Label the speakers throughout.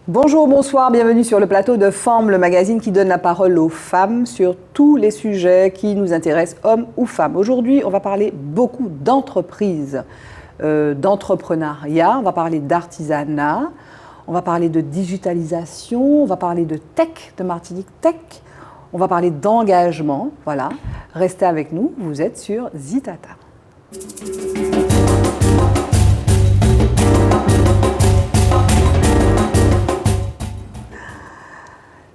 Speaker 1: Bonjour, bonsoir, bienvenue sur le plateau de Femmes, le magazine qui donne la parole aux femmes sur tous les sujets qui nous intéressent, hommes ou femmes. Aujourd'hui, on va parler beaucoup d'entreprises, d'entrepreneuriat, on va parler d'artisanat, on va parler de digitalisation, on va parler de tech, de Martinique Tech, on va parler d'engagement. Voilà, restez avec nous, vous êtes sur Zitata.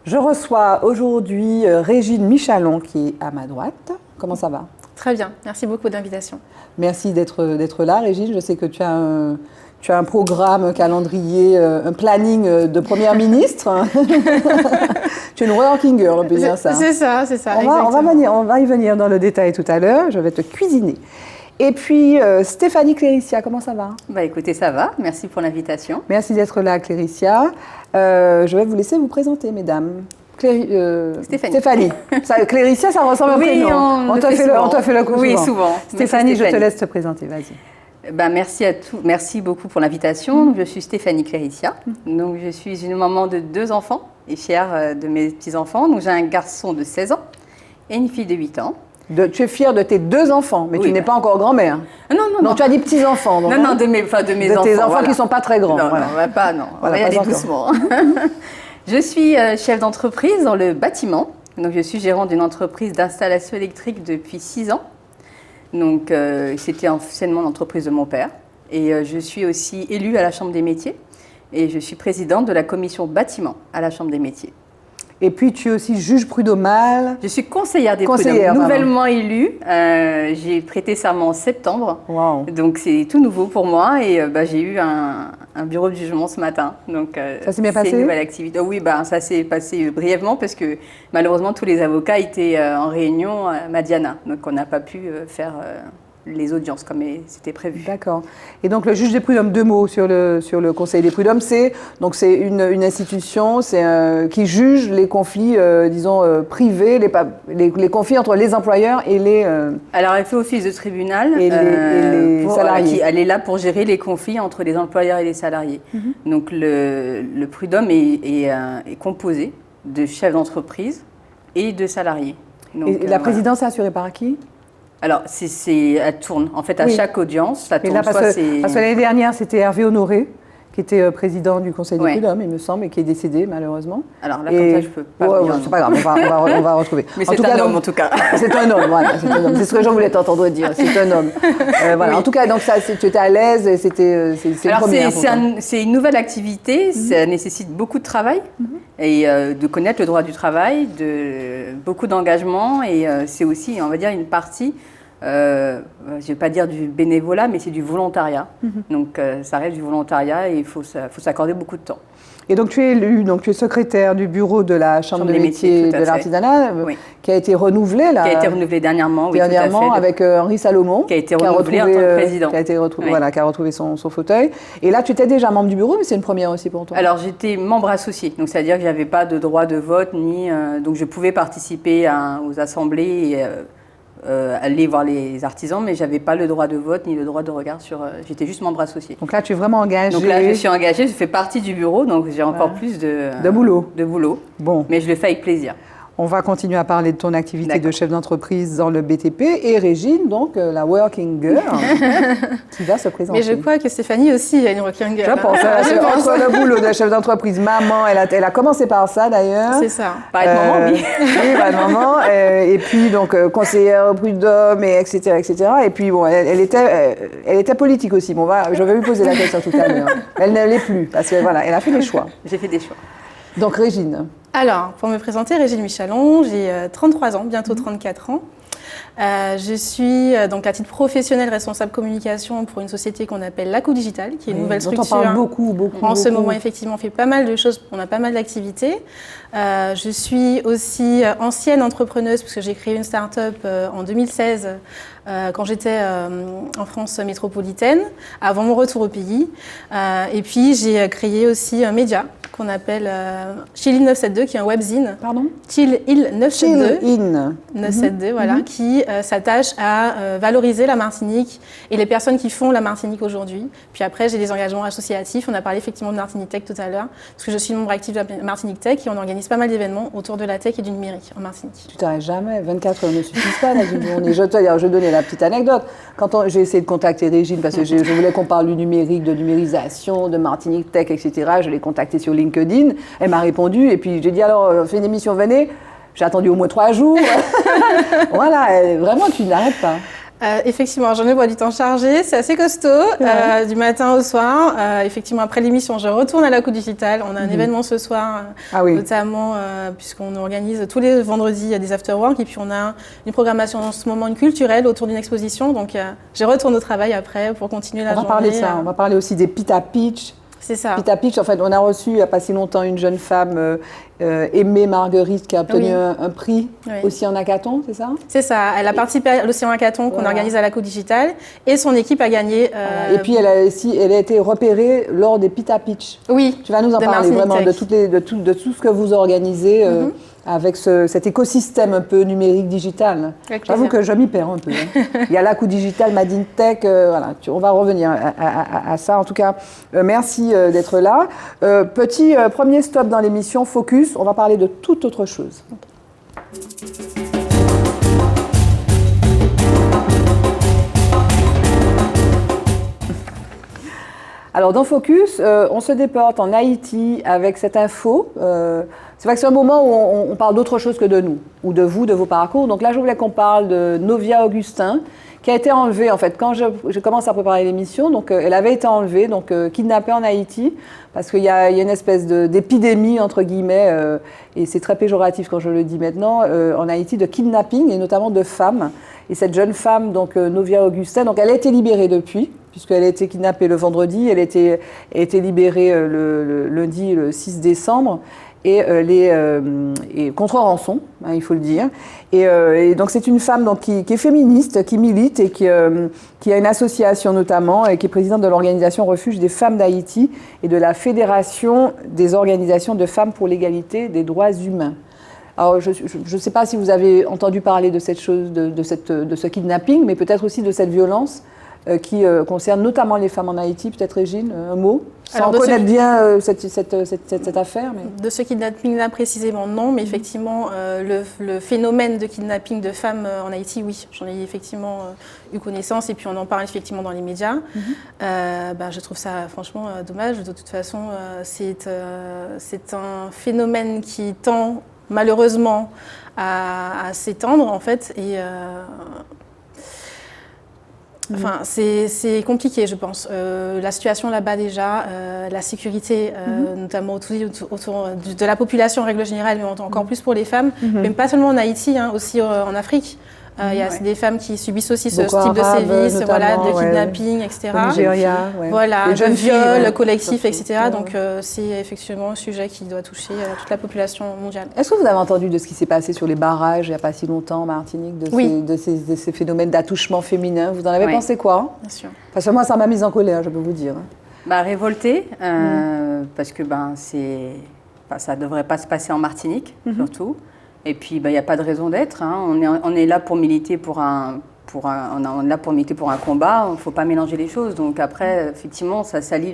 Speaker 1: Je reçois aujourd'hui Régine Michalon qui est à ma droite. Comment ça va?
Speaker 2: Très bien, merci beaucoup d'invitation.
Speaker 1: Merci d'être là, Régine. Je sais que tu as un programme, un calendrier, un planning de première ministre. Tu es une working girl, on peut dire ça.
Speaker 2: C'est ça,
Speaker 1: On va y venir dans le détail tout à l'heure. Je vais te cuisiner. Et puis, Stéphanie Cléricia, comment ça va?
Speaker 3: Bah écoutez, ça va. Merci pour l'invitation.
Speaker 1: Merci d'être là, Cléricia. Je vais vous laisser vous présenter, mesdames. Stéphanie. Cléricia, ça ressemble à un prénom. On t'a fait le coup souvent.
Speaker 3: Oui, souvent.
Speaker 1: Stéphanie, je te laisse te présenter, vas-y.
Speaker 3: Ben, merci beaucoup pour l'invitation. Je suis Stéphanie Cléricia. Donc, je suis une maman de 2 enfants et fière de mes petits-enfants. Donc, j'ai un garçon de 16 ans et une fille de 8 ans.
Speaker 1: Tu es fière de tes 2 enfants, mais oui, tu n'es pas encore grand-mère.
Speaker 3: Non.
Speaker 1: Tu as des petits-enfants.
Speaker 3: Non, de mes enfants.
Speaker 1: De tes enfants qui ne sont pas très grands.
Speaker 3: Non,
Speaker 1: voilà.
Speaker 3: On va y aller doucement. Je suis chef d'entreprise dans le bâtiment. Donc, je suis gérante d'une entreprise d'installation électrique depuis 6 ans. Donc, c'était anciennement l'entreprise de mon père. Et je suis aussi élue à la Chambre des métiers. Et je suis présidente de la commission bâtiment à la Chambre des métiers.
Speaker 1: Et puis, tu es aussi juge prud'homal.
Speaker 3: Je suis conseillère des prud'hommes, nouvellement élue. J'ai prêté serment en septembre.
Speaker 1: Wow.
Speaker 3: Donc, c'est tout nouveau pour moi. Et j'ai eu un bureau de jugement ce matin. Donc,
Speaker 1: ça s'est bien passé?
Speaker 3: C'est une nouvelle activité. Oui, ça s'est passé brièvement parce que malheureusement, tous les avocats étaient en réunion à Madiana. Donc, on n'a pas pu faire les audiences comme c'était prévu.
Speaker 1: D'accord. Et donc le juge des prud'hommes, 2 mots sur le conseil des prud'hommes, c'est une institution qui juge les conflits, privés, les conflits entre les employeurs et les...
Speaker 3: Alors elle fait office de tribunal
Speaker 1: et les salariés.
Speaker 3: Elle est là pour gérer les conflits entre les employeurs et les salariés. Donc le prud'homme est composé de chefs d'entreprise et de salariés. Donc,
Speaker 1: et la présidence est assurée par qui?
Speaker 3: Alors, elle tourne. En fait, à chaque audience, ça tourne.
Speaker 1: Là, parce que l'année dernière, c'était Hervé Honoré, qui était président du Conseil des prud'hommes, il me semble, et qui est décédé, malheureusement.
Speaker 3: Alors là, comme ça, je ne peux pas dire.
Speaker 1: C'est pas grave, on va retrouver.
Speaker 3: Mais c'est un homme, en tout cas.
Speaker 1: C'est un homme, voilà. C'est ce que je voulais t'entendre dire. C'est un homme. Voilà. Oui. En tout cas, donc, tu étais à l'aise, et c'est une première.
Speaker 3: C'est une nouvelle activité, ça nécessite beaucoup de travail, et de connaître le droit du travail, beaucoup d'engagement, et c'est aussi, on va dire, une partie... je ne vais pas dire du bénévolat, mais c'est du volontariat. Donc, ça reste du volontariat et il faut s'accorder beaucoup de temps.
Speaker 1: Et donc, tu es élue, tu es secrétaire du bureau de la Chambre des métiers de l'artisanat, qui a été renouvelée.
Speaker 3: Qui a été renouvelée dernièrement, oui,
Speaker 1: dernièrement, tout à fait. Avec Henri Salomon.
Speaker 3: Qui a été renouvelé en tant que président.
Speaker 1: Qui a retrouvé son fauteuil. Et là, tu étais déjà membre du bureau, mais c'est une première aussi pour toi.
Speaker 3: Alors, j'étais membre associé. Donc, c'est-à-dire que je n'avais pas de droit de vote, donc je pouvais participer aux assemblées et aller voir les artisans, mais je n'avais pas le droit de vote ni le droit de regard sur... J'étais juste membre associé.
Speaker 1: Donc là, tu es vraiment engagée.
Speaker 3: Donc là, je suis engagée, je fais partie du bureau, donc j'ai encore plus de
Speaker 1: boulot.
Speaker 3: De boulot.
Speaker 1: Bon.
Speaker 3: Mais je le fais avec plaisir.
Speaker 1: On va continuer à parler de ton activité de chef d'entreprise dans le BTP. Et Régine, donc la working girl, qui va se présenter.
Speaker 2: Mais je crois que Stéphanie aussi est une working girl.
Speaker 1: Je pense. Entre le boulot de chef d'entreprise, maman, elle a commencé par ça d'ailleurs.
Speaker 2: C'est ça.
Speaker 3: Par être maman, oui.
Speaker 1: Oui, par être maman. Et puis, donc, conseillère au prud'homme, etc., etc. Et puis, bon, elle était politique aussi. Bon, je vais lui poser la question tout à l'heure. Elle ne l'est plus, parce que voilà, elle a fait des choix.
Speaker 3: J'ai fait des choix.
Speaker 1: Donc, Régine.
Speaker 2: Alors, pour me présenter, Régine Michalon, j'ai 33 ans, bientôt 34 ans. Je suis donc à titre professionnel responsable communication pour une société qu'on appelle Laco Digital, qui est une nouvelle structure.
Speaker 1: On parle beaucoup.
Speaker 2: En ce moment, effectivement, on fait pas mal de choses, on a pas mal d'activités. Je suis aussi ancienne entrepreneuse, puisque j'ai créé une start-up en 2016 quand j'étais en France métropolitaine, avant mon retour au pays. Et puis, j'ai créé aussi un média qu'on appelle Chill 972, qui est un webzine.
Speaker 1: Pardon?
Speaker 2: Chill 972.
Speaker 1: Chill
Speaker 2: 972, voilà, qui s'attache à valoriser la Martinique et les personnes qui font la Martinique aujourd'hui. Puis après, j'ai des engagements associatifs. On a parlé effectivement de Martinique Tech tout à l'heure, parce que je suis membre actif de la Martinique Tech et on organise pas mal d'événements autour de la tech et du numérique en Martinique.
Speaker 1: Tu t'arrêtes jamais, 24 heures ne suffisent pas dans une journée. Je vais donner la petite anecdote. Quand j'ai essayé de contacter Régine, parce que je voulais qu'on parle du numérique, de numérisation, de Martinique Tech, etc., je l'ai contactée sur LinkedIn. Elle m'a répondu et puis j'ai dit alors, on fait une émission, venez. J'ai attendu au moins 3 jours. Voilà, vraiment, tu n'arrêtes pas.
Speaker 2: Effectivement, j'en ai pas du temps chargé, c'est assez costaud, du matin au soir. Effectivement, après l'émission, je retourne à la Coupe Digitale. On a un événement ce soir, notamment puisqu'on organise tous les vendredis des after-work et puis on a une programmation en ce moment culturelle autour d'une exposition. Donc, je retourne au travail après pour continuer la journée.
Speaker 1: On va parler de ça, on va parler aussi des Pita Pitch.
Speaker 2: C'est ça.
Speaker 1: Pita Pitch, en fait, on a reçu il n'y a pas si longtemps une jeune femme, Aimée Marguerite, qui a obtenu un prix aussi en hackathon, c'est ça? C'est ça.
Speaker 2: Elle a participé à l'Océan Hackathon qu'on organise à la Coupe Digitale et son équipe a gagné.
Speaker 1: Et puis elle a été repérée lors des Pita Pitch.
Speaker 2: Oui.
Speaker 1: Tu vas nous en parler vraiment de tout ce que vous organisez. Avec cet écosystème un peu numérique digital. J'avoue que je m'y perds un peu. Il y a la Coupe Digitale, Madine Tech, voilà, on va revenir à ça. En tout cas, merci d'être là. Petit premier stop dans l'émission, focus, on va parler de toute autre chose. Alors dans Focus, on se déporte en Haïti avec cette info. C'est vrai que c'est un moment où on parle d'autre chose que de nous, ou de vous, de vos parcours. Donc là, je voulais qu'on parle de Novia Augustin, qui a été enlevée, en fait, quand je commence à préparer l'émission. Donc, elle avait été enlevée, donc kidnappée en Haïti, parce qu'il y a une espèce d'épidémie, entre guillemets, et c'est très péjoratif quand je le dis maintenant, en Haïti, de kidnapping, et notamment de femmes. Et cette jeune femme, donc Novia Augustin, donc elle a été libérée depuis, puisqu'elle a été kidnappée le vendredi, elle a été libérée le lundi, le 6 décembre. Et contre rançon, hein, il faut le dire. Et donc c'est une femme donc, qui est féministe, qui milite et qui a une association notamment, et qui est présidente de l'organisation Refuge des femmes d'Haïti et de la Fédération des organisations de femmes pour l'égalité des droits humains. Alors je ne sais pas si vous avez entendu parler de cette chose, de ce kidnapping, mais peut-être aussi de cette violence qui concerne notamment les femmes en Haïti. Peut-être Régine, un mot, sans connaître bien cette affaire. Mais...
Speaker 2: De ce kidnapping-là précisément, non, mais effectivement, le phénomène de kidnapping de femmes en Haïti, oui, j'en ai effectivement eu connaissance et puis on en parle effectivement dans les médias. Je trouve ça franchement dommage. De toute façon, c'est un phénomène qui tend malheureusement à s'étendre en fait et... Enfin, c'est compliqué, je pense. La situation là-bas déjà, la sécurité, notamment autour de la population en règle générale, mais encore plus pour les femmes, même pas seulement en Haïti, hein, aussi en Afrique. Il y a des femmes qui subissent aussi ce type de sévices, de kidnapping, etc.
Speaker 1: Au Nigeria,
Speaker 2: voilà, de viols collectifs, etc. Donc c'est effectivement un sujet qui doit toucher toute la population mondiale.
Speaker 1: Est-ce que vous avez entendu de ce qui s'est passé sur les barrages il n'y a pas si longtemps en Martinique, de ces phénomènes d'attouchement féminin? Vous en avez pensé quoi?
Speaker 2: Bien sûr.
Speaker 1: Parce que moi, ça m'a mise en colère, je peux vous dire.
Speaker 3: Révoltée, parce que ça ne devrait pas se passer en Martinique, surtout. Et puis, il n'y a pas de raison d'être. Hein. On est là pour militer pour un combat. Il ne faut pas mélanger les choses. Donc après, effectivement, ça salit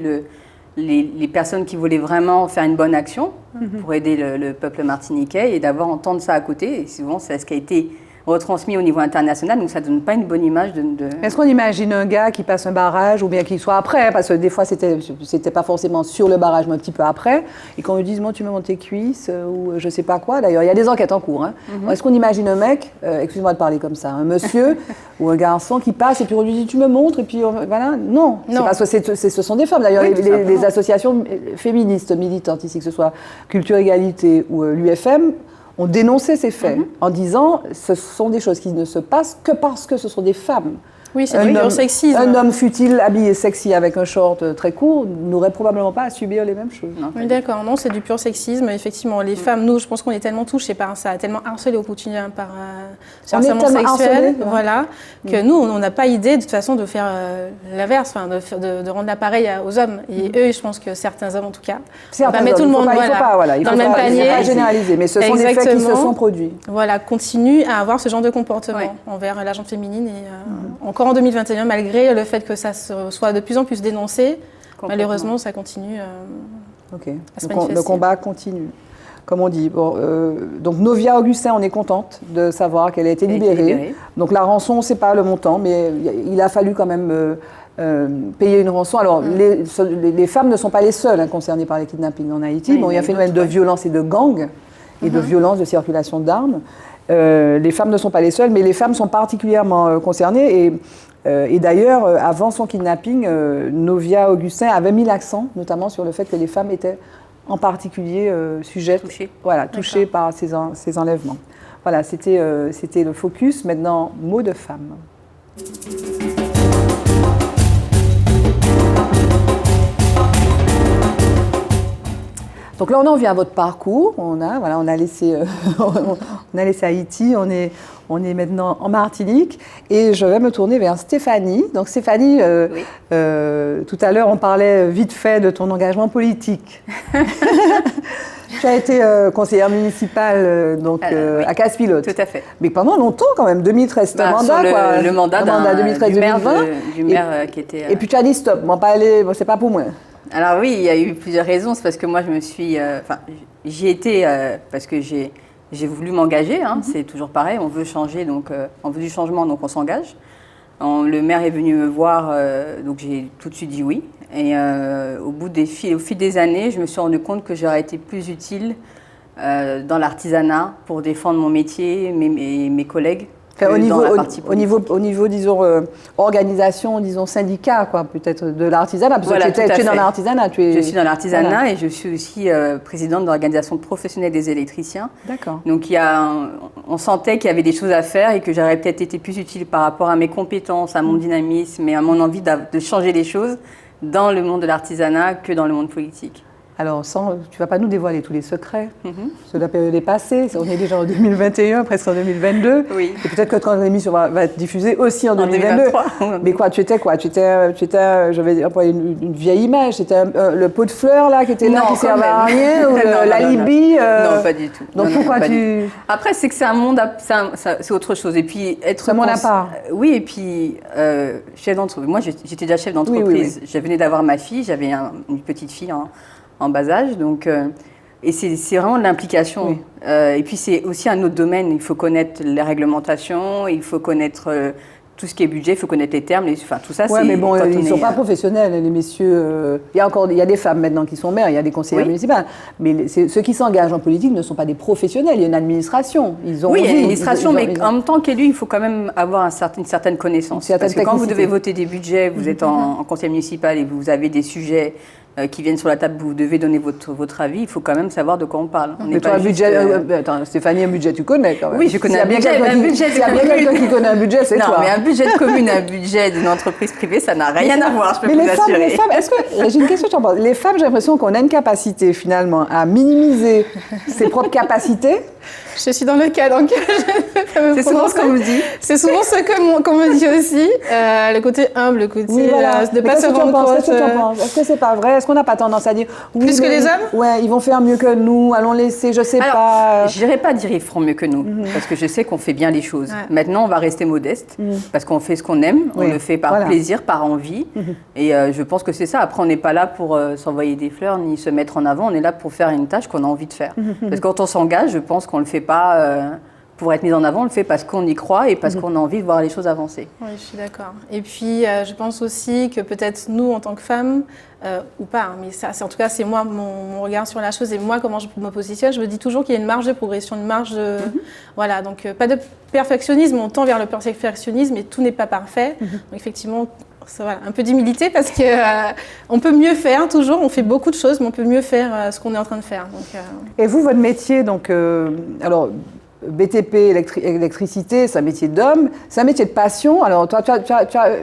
Speaker 3: les personnes qui voulaient vraiment faire une bonne action pour aider le peuple martiniquais et d'avoir entendre ça à côté. Et souvent, c'est ce qui a été retransmis au niveau international, donc ça ne donne pas une bonne image de...
Speaker 1: Est-ce qu'on imagine un gars qui passe un barrage, ou bien qu'il soit après, parce que des fois c'était pas forcément sur le barrage, mais un petit peu après, et qu'on lui dise, moi tu me montes tes cuisses, ou je sais pas quoi, d'ailleurs il y a des enquêtes en cours. Hein. Est-ce qu'on imagine un mec, excuse-moi de parler comme ça, un monsieur ou un garçon qui passe, et puis on lui dit, tu me montres, et puis voilà, non. C'est parce que ce sont des femmes, d'ailleurs les associations féministes militantes ici, que ce soit Culture Égalité ou l'UFM, ont dénoncé ces faits en disant ce sont des choses qui ne se passent que parce que ce sont des femmes.
Speaker 2: Oui, c'est du sexisme.
Speaker 1: Un homme fut-il habillé sexy avec un short très court n'aurait probablement pas à subir les mêmes choses.
Speaker 2: Oui, d'accord. Non, c'est du pur sexisme. Effectivement, les femmes, nous, je pense qu'on est tellement touchées par ça, tellement harcelées au quotidien par sur
Speaker 1: On est
Speaker 2: harcèlement
Speaker 1: tellement
Speaker 2: sexuel,
Speaker 1: harcelés, ouais.
Speaker 2: voilà, que nous, on n'a pas idée de toute façon de faire l'inverse, enfin, de rendre l'appareil aux hommes. Et eux, je pense que certains hommes, en tout cas, on va pas mettre tout le monde
Speaker 1: il faut pas
Speaker 2: dans le même panier.
Speaker 1: Il faut pas généraliser, mais ce sont des faits qui se sont produits.
Speaker 2: Voilà, continuent à avoir ce genre de comportement envers la gente féminine. Et encore en 2021, malgré le fait que ça soit de plus en plus dénoncé, malheureusement, ça continue à se manifester.
Speaker 1: Le combat continue, comme on dit. Bon, donc Novia Augustin, on est contente de savoir qu'elle a été libérée. Donc la rançon, on ne sait pas le montant, mais il a fallu quand même payer une rançon. Alors les femmes ne sont pas les seules concernées par les kidnappings en Haïti.
Speaker 3: Oui,
Speaker 1: bon, il y a un phénomène de violence et de gangs et de violence, de circulation d'armes. Les femmes ne sont pas les seules, mais les femmes sont particulièrement concernées. Et d'ailleurs, avant son kidnapping, Novia Augustin avait mis l'accent notamment sur le fait que les femmes étaient en particulier sujettes, touchées par ces enlèvements. Voilà, c'était le focus. Maintenant, mot de femme. Donc là, on en vient à votre parcours. On a laissé Haïti. On est maintenant en Martinique. Et je vais me tourner vers Stéphanie. Donc Stéphanie, tout à l'heure, on parlait vite fait de ton engagement politique. Tu as été conseillère municipale à Casse-Pilote.
Speaker 3: Tout à fait.
Speaker 1: Mais pendant longtemps quand même, 2013, c'était un mandat.
Speaker 3: Le mandat du maire qui était...
Speaker 1: Et puis tu as dit stop, c'est pas pour moi.
Speaker 3: Alors oui, il y a eu plusieurs raisons. C'est parce que moi, je me suis... j'y étais parce que j'ai voulu m'engager. C'est toujours pareil, on veut changer, donc on veut du changement, donc on s'engage. Le maire est venu me voir, donc j'ai tout de suite dit oui. Et au fil des années, je me suis rendu compte que j'aurais été plus utile dans l'artisanat pour défendre mon métier, mes collègues.
Speaker 1: Au niveau, disons, organisation, disons, syndicat, quoi, peut-être de l'artisanat, parce que tu es dans l'artisanat.
Speaker 3: Je suis dans l'artisanat et je suis aussi présidente de l'organisation professionnelle des électriciens.
Speaker 1: D'accord.
Speaker 3: Donc on sentait qu'il y avait des choses à faire et que j'aurais peut-être été plus utile par rapport à mes compétences, à mon dynamisme et à mon envie de changer les choses dans le monde de l'artisanat que dans le monde politique.
Speaker 1: Alors, tu ne vas pas nous dévoiler tous les secrets. La période est passée. On est déjà en 2021, presque en 2022.
Speaker 3: Oui.
Speaker 1: Et peut-être que quand l'émission va être diffusée aussi en 2022.
Speaker 3: 2023.
Speaker 1: Mais quoi, tu étais quoi? Tu étais, je vais employer une vieille image. C'était le pot de fleurs là qui était là, qui servait à rien, ou l'alibi.
Speaker 3: Non, pas du tout.
Speaker 1: Donc pourquoi tu...
Speaker 3: Après, c'est que c'est un monde, c'est autre chose. Et puis
Speaker 1: être... C'est un monde à part.
Speaker 3: Oui, et puis chef d'entreprise. Moi, j'étais déjà chef d'entreprise. Oui. Je venais d'avoir ma fille. J'avais une petite fille en bas âge, donc et c'est vraiment de l'implication. Oui. Et puis c'est aussi un autre domaine. Il faut connaître les réglementations, il faut connaître tout ce qui est budget, il faut connaître les termes, tout ça.
Speaker 1: Ouais, mais bon, ils ne sont pas professionnels, les messieurs. Il y a des femmes maintenant qui sont maires, il y a des conseillers municipaux, mais ceux qui s'engagent en politique ne sont pas des professionnels. Il y a une administration.
Speaker 3: Il y a une administration, mais en même temps qu'élu, il faut quand même avoir une certaine connaissance. Parce que quand vous devez voter des budgets, vous êtes en conseil municipal et vous avez des sujets qui viennent sur la table, vous devez donner votre avis, il faut quand même savoir de quoi on parle.
Speaker 1: Mais toi, un budget, attends, Stéphanie, un budget, tu connais quand même.
Speaker 3: Oui, je connais un budget.
Speaker 1: S'il y a bien quelqu'un qui connaît un budget, c'est toi.
Speaker 3: Non, mais un budget de commune, un budget d'une entreprise privée, ça n'a rien à voir, je peux vous assurer.
Speaker 1: Les femmes, j'ai une question, les femmes, j'ai l'impression qu'on a une capacité finalement à minimiser ses propres capacités.
Speaker 2: Je suis dans le cas, donc
Speaker 3: c'est souvent ce qu'on me dit.
Speaker 2: C'est souvent ce qu'on me dit aussi. Le côté humble, le côté de ne pas se rendre compte.
Speaker 1: Est-ce que c'est pas vrai? Est-ce qu'on n'a pas tendance à dire
Speaker 2: plus que les hommes?
Speaker 1: Ouais, ils vont faire mieux que nous. Allons laisser, je sais pas.
Speaker 3: Je n'irais pas dire ils feront mieux que nous, parce que je sais qu'on fait bien les choses. Maintenant, on va rester modeste, parce qu'on fait ce qu'on aime. On le fait par plaisir, par envie. Et je pense que c'est ça. Après, on n'est pas là pour s'envoyer des fleurs ni se mettre en avant. On est là pour faire une tâche qu'on a envie de faire. Parce que quand on s'engage, je pense qu'on le fait pas pour être mis en avant, on le fait parce qu'on y croit et parce qu'on a envie de voir les choses avancer.
Speaker 2: Oui, je suis d'accord. Et puis, je pense aussi que peut-être nous, en tant que femmes, ou pas, mais ça, en tout cas, c'est moi, mon regard sur la chose et moi, comment je me positionne. Je me dis toujours qu'il y a une marge de progression, une marge de... Voilà, donc pas de perfectionnisme, on tend vers le perfectionnisme et tout n'est pas parfait. Donc effectivement, voilà, un peu d'humilité parce que on peut mieux faire toujours, on fait beaucoup de choses, mais on peut mieux faire ce qu'on est en train de faire. Donc,
Speaker 1: Et vous, votre métier, donc, alors, BTP, électricité, c'est un métier d'homme, c'est un métier de passion. Alors toi,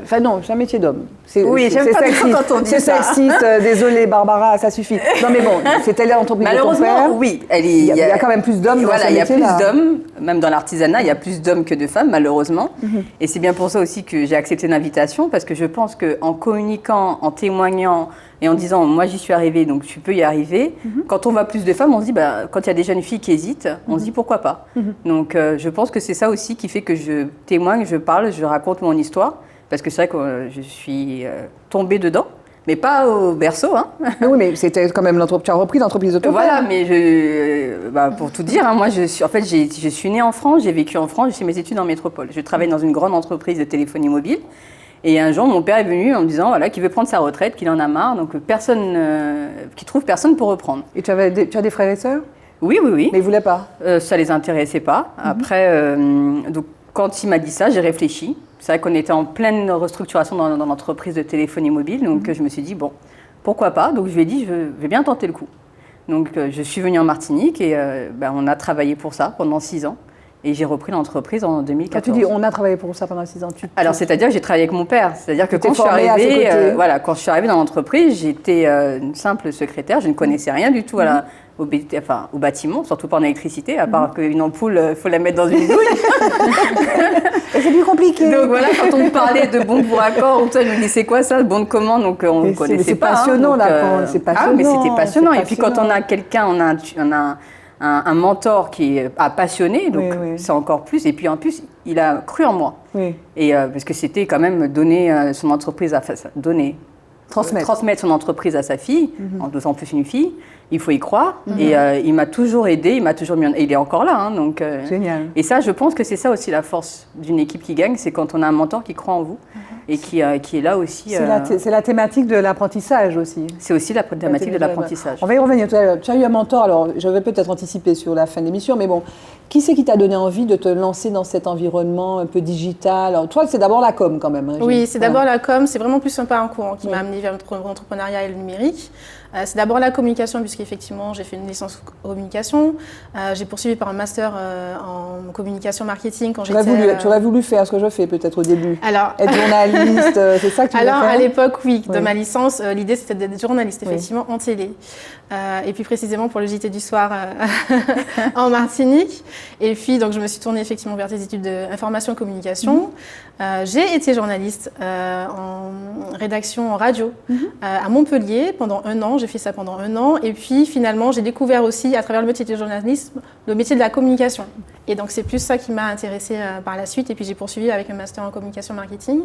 Speaker 1: enfin non, c'est un métier d'homme.
Speaker 3: Oui, j'aime pas trop quand on dit ça.
Speaker 1: C'est sexiste, désolée Barbara, ça suffit. Non mais bon, c'était l'entreprise de ton père.
Speaker 3: Malheureusement, oui.
Speaker 1: Il y a quand même plus d'hommes dans ce métier-là.
Speaker 3: Il y a plus d'hommes, même dans l'artisanat, il y a plus d'hommes que de femmes, malheureusement. Et c'est bien pour ça aussi que j'ai accepté l'invitation, parce que je pense qu'en communiquant, en témoignant, et en disant, moi j'y suis arrivée, donc tu peux y arriver. Quand on voit plus de femmes, on se dit, quand il y a des jeunes filles qui hésitent, on se dit pourquoi pas. Donc je pense que c'est ça aussi qui fait que je témoigne, je parle, je raconte mon histoire. Parce que c'est vrai que je suis tombée dedans, mais pas au berceau. Hein.
Speaker 1: Mais oui, mais c'était quand même tu as repris l'entreprise de ton père.
Speaker 3: Voilà, mais pour tout dire, moi je suis née en France, j'ai vécu en France, j'ai fait mes études en métropole. Je travaille dans une grande entreprise de téléphonie mobile. Et un jour, mon père est venu en me disant qu'il veut prendre sa retraite, qu'il en a marre, donc qu'il trouve personne pour reprendre.
Speaker 1: Et tu as des frères et sœurs?
Speaker 3: Oui.
Speaker 1: Mais ils ne voulaient pas?
Speaker 3: Ça les intéressait pas. Après, donc, quand il m'a dit ça, j'ai réfléchi. C'est vrai qu'on était en pleine restructuration dans l'entreprise de téléphonie mobile, donc je me suis dit, bon, pourquoi pas? Donc je lui ai dit, je vais bien tenter le coup. Donc je suis venue en Martinique et on a travaillé pour ça pendant 6 ans. Et j'ai repris l'entreprise en 2014.
Speaker 1: Quand tu dis on a travaillé pour ça pendant 6 ans,
Speaker 3: Alors, c'est-à-dire que j'ai travaillé avec mon père. C'est-à-dire que quand je suis arrivée dans l'entreprise, j'étais une simple secrétaire. Je ne connaissais rien du tout au bâtiment, surtout pas en électricité, à part qu'une ampoule, il faut la mettre dans une douille.
Speaker 1: Et c'est plus compliqué.
Speaker 3: Donc voilà, quand on me parlait de bon pour accord, je me dis c'est quoi ça, bon de commande, donc on ne connaissait pas.
Speaker 1: C'est passionnant, c'est passionnant.
Speaker 3: Ah, mais c'était passionnant. Et puis quand on a quelqu'un, on a un mentor qui est passionné, donc c'est encore plus. Et puis en plus, il a cru en moi. Oui. Et parce que c'était quand même donner son entreprise transmettre son entreprise à sa fille, en d'autant plus une fille. Il faut y croire. Et il m'a toujours aidé, il m'a toujours mis et il est encore là. Donc,
Speaker 1: génial.
Speaker 3: Et ça, je pense que c'est ça aussi la force d'une équipe qui gagne, c'est quand on a un mentor qui croit en vous et qui est là aussi.
Speaker 1: C'est la thématique de l'apprentissage aussi.
Speaker 3: C'est aussi la thématique de l'apprentissage.
Speaker 1: On va y revenir tout à l'heure. Tu as eu un mentor, alors je vais peut-être anticiper sur la fin de l'émission, mais bon, qui c'est qui t'a donné envie de te lancer dans cet environnement un peu digital? Alors, toi, c'est d'abord la com quand même. Hein,
Speaker 2: oui, c'est d'abord la com, c'est vraiment plus un parcours qui m'a amené vers l'entrepreneuriat et le numérique. C'est d'abord la communication, puisqu'effectivement, j'ai fait une licence communication. J'ai poursuivi par un master en communication marketing quand j'étais...
Speaker 1: Tu aurais voulu faire ce que je fais peut-être au début.
Speaker 2: Alors,
Speaker 1: être journaliste, c'est ça que tu voulais faire?
Speaker 2: Alors, à l'époque, oui. De ma licence, l'idée, c'était d'être journaliste, effectivement, en télé. Et puis, précisément, pour le JT du soir en Martinique. Et puis, donc, je me suis tournée, effectivement, vers des études d'information et communication. J'ai été journaliste en rédaction en radio à Montpellier pendant 1 an. J'ai fait ça pendant 1 an. Et puis, finalement, j'ai découvert aussi, à travers le métier de journalisme, le métier de la communication. Et donc, c'est plus ça qui m'a intéressée par la suite. Et puis, j'ai poursuivi avec un master en communication marketing.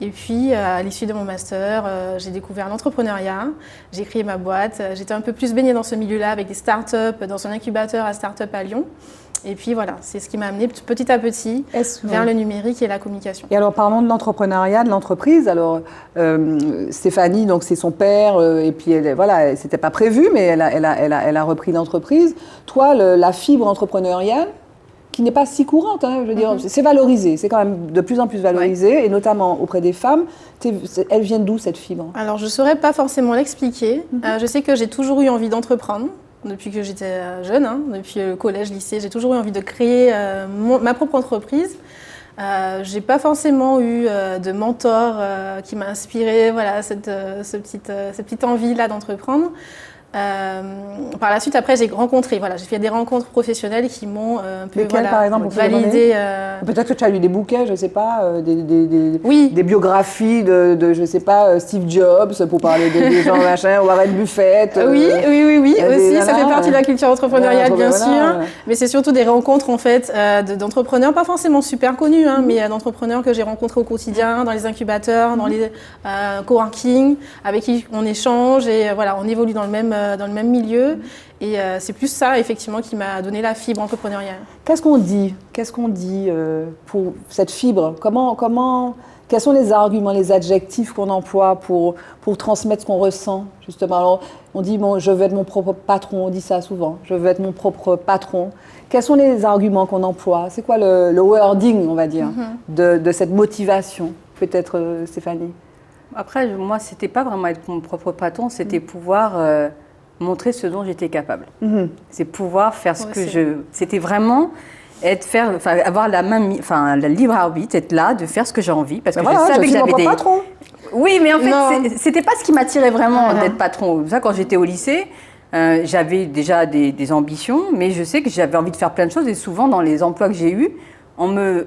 Speaker 2: Et puis, à l'issue de mon master, j'ai découvert l'entrepreneuriat. J'ai créé ma boîte. J'étais un peu plus baignée dans ce milieu-là avec des startups, dans un incubateur à start-up à Lyon. Et puis voilà, c'est ce qui m'a amené petit à petit vers le numérique et la communication.
Speaker 1: Et alors parlons de l'entrepreneuriat, de l'entreprise. Alors Stéphanie, donc c'est son père, et puis c'était pas prévu, mais elle a repris l'entreprise. Toi, la fibre entrepreneuriale, qui n'est pas si courante, hein, je veux dire, c'est valorisé, c'est quand même de plus en plus valorisé, et notamment auprès des femmes. Elle vient d'où cette fibre? Alors
Speaker 2: je ne saurais pas forcément l'expliquer. Je sais que j'ai toujours eu envie d'entreprendre. Depuis que j'étais jeune, depuis le collège, lycée, j'ai toujours eu envie de créer ma propre entreprise. J'ai pas forcément eu de mentor qui m'a inspiré cette petite envie-là d'entreprendre. Par la suite, après, j'ai fait des rencontres professionnelles qui m'ont un peu
Speaker 1: par exemple,
Speaker 2: validé.
Speaker 1: Peut-être que tu as lu des bouquins, je ne sais pas, des biographies de je ne sais pas, Steve Jobs, pour parler des gens machin, Warren Buffett.
Speaker 2: Oui, aussi, ça fait partie de la culture entrepreneuriale, bien sûr. Mais c'est surtout des rencontres, en fait, d'entrepreneurs, pas forcément super connus, mais d'entrepreneurs que j'ai rencontrés au quotidien, dans les incubateurs, dans les coworking, avec qui on échange et on évolue dans le même milieu. Et c'est plus ça, effectivement, qui m'a donné la fibre entrepreneuriale.
Speaker 1: Qu'est-ce qu'on dit pour cette fibre? Quels sont les arguments, les adjectifs qu'on emploie pour transmettre ce qu'on ressent, justement? Alors, on dit, je veux être mon propre patron, on dit ça souvent. Je veux être mon propre patron. Quels sont les arguments qu'on emploie? C'est quoi le wording, on va dire, de cette motivation? Peut-être, Stéphanie?
Speaker 3: Après, moi, c'était pas vraiment être mon propre patron, c'était pouvoir montrer ce dont j'étais capable. C'est pouvoir faire ce que je... C'était vraiment... avoir la libre arbitre, être là, de faire ce que j'ai envie, parce que
Speaker 1: voilà,
Speaker 3: je savais que j'avais des
Speaker 1: patron.
Speaker 3: Oui, mais en fait, c'était pas ce qui m'attirait vraiment d'être patron. Ça, quand j'étais au lycée, j'avais déjà des ambitions, mais je sais que j'avais envie de faire plein de choses. Et souvent, dans les emplois que j'ai eus, on me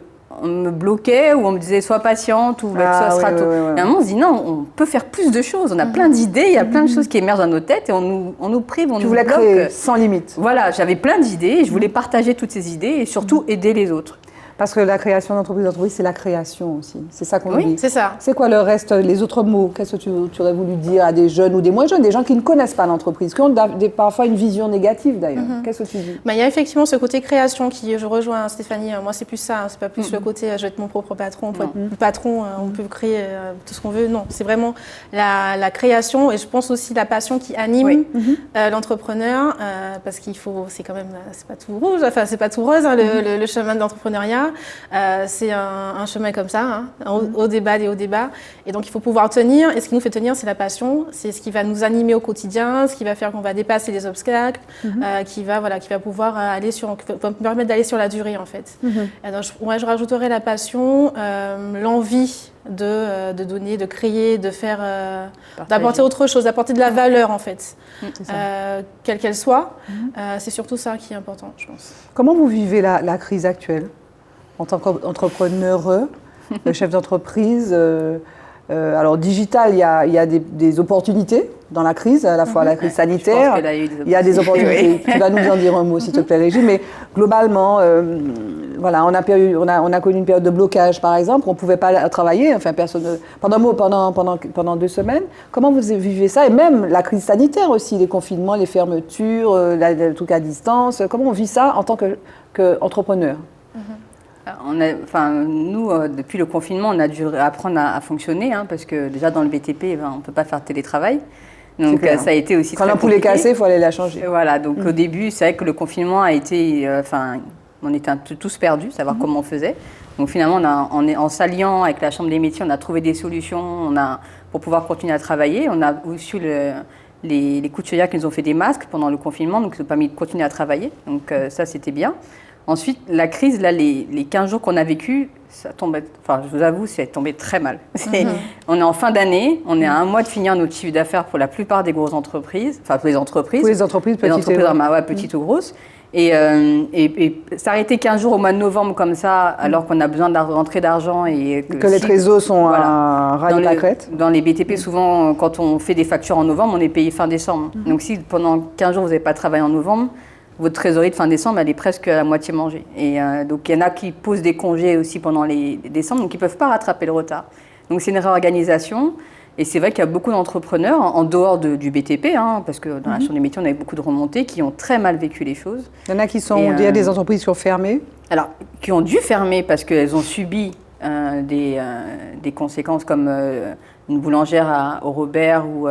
Speaker 3: bloquait ou on me disait sois patiente ou ça sera tôt. Et à un moment, on se dit non, on peut faire plus de choses. On a plein d'idées, il y a plein de choses qui émergent dans nos têtes et on nous prive, on nous bloque.
Speaker 1: Tu voulais créer sans limite.
Speaker 3: Voilà, j'avais plein d'idées et je voulais partager toutes ces idées et surtout aider les autres.
Speaker 1: Parce que la création d'entreprise, c'est la création aussi. C'est ça qu'on dit.
Speaker 2: Oui, c'est ça.
Speaker 1: C'est quoi le reste, les autres mots? Qu'est-ce que tu aurais voulu dire à des jeunes ou des moins jeunes, des gens qui ne connaissent pas l'entreprise, qui ont parfois une vision négative d'ailleurs? Qu'est-ce que tu dis?
Speaker 2: Il y a effectivement ce côté création qui, je rejoins Stéphanie, moi c'est plus ça, c'est pas plus le côté je vais être mon propre patron, pour être patron, on peut créer tout ce qu'on veut. Non, c'est vraiment la création et je pense aussi la passion qui anime l'entrepreneur parce qu'il faut, c'est quand même, c'est pas tout rouge, enfin c'est pas tout rose le chemin de l'entrepreneuriat. C'est un chemin comme ça, au débat des hauts débats. Et donc, il faut pouvoir tenir. Et ce qui nous fait tenir, c'est la passion. C'est ce qui va nous animer au quotidien, ce qui va faire qu'on va dépasser les obstacles, qui va pouvoir me permettre d'aller sur la durée, en fait. Alors, je rajouterais la passion, l'envie de donner, de créer, de faire, d'apporter autre chose, d'apporter de la valeur, en fait. Quelle qu'elle soit. C'est surtout ça qui est important, je pense.
Speaker 1: Comment vous vivez la crise actuelle? En tant qu'entrepreneur, chef d'entreprise, alors digital, il y a des opportunités dans la crise, à la fois la crise sanitaire, il y a des opportunités. Tu vas nous en dire un mot, s'il te plaît, Régine, mais globalement, voilà, on a connu une période de blocage, par exemple, on ne pouvait pas travailler, enfin, personne, pendant 2 semaines. Comment vous vivez ça? Et même la crise sanitaire aussi, les confinements, les fermetures, le truc à distance, comment on vit ça en tant qu'entrepreneur?
Speaker 3: Nous, depuis le confinement, on a dû apprendre à fonctionner, parce que déjà dans le BTP, on ne peut pas faire télétravail. Donc ça a été aussi
Speaker 1: quand l'ampoule est cassée, il faut aller la changer.
Speaker 3: Voilà, donc au début, c'est vrai que le confinement a été, on était tous perdus, savoir comment on faisait. Donc finalement, en s'alliant avec la Chambre des métiers, on a trouvé des solutions pour pouvoir continuer à travailler. On a aussi les couturières qui nous ont fait des masques pendant le confinement, donc ça nous a permis de continuer à travailler. Donc ça, c'était bien. Ensuite, la crise, là, les 15 jours qu'on a vécu, ça tombait, je vous avoue, c'est tombé très mal. On est en fin d'année, on est à 1 mois de finir notre chiffre d'affaires pour la plupart des grosses entreprises, pour les entreprises.
Speaker 1: Pour les entreprises,
Speaker 3: petites ou grosses. Et s'arrêter 15 jours au mois de novembre comme ça, alors qu'on a besoin de rentrée d'argent et
Speaker 1: que les trésors sont à ras de pâquerette.
Speaker 3: Dans les BTP, souvent, quand on fait des factures en novembre, on est payé fin décembre. Donc si pendant 15 jours, vous n'avez pas travaillé en novembre, votre trésorerie de fin décembre, elle est presque à moitié mangée. Et donc, il y en a qui posent des congés aussi pendant les décembre, donc ils ne peuvent pas rattraper le retard. Donc, c'est une réorganisation. Et c'est vrai qu'il y a beaucoup d'entrepreneurs, en dehors du BTP, parce que dans la Chambre des métiers, on avait beaucoup de remontées, qui ont très mal vécu les choses.
Speaker 1: Il y en a qui il y a des entreprises qui ont fermé.
Speaker 3: Alors, qui ont dû fermer parce qu'elles ont subi des conséquences comme une boulangère au Robert ou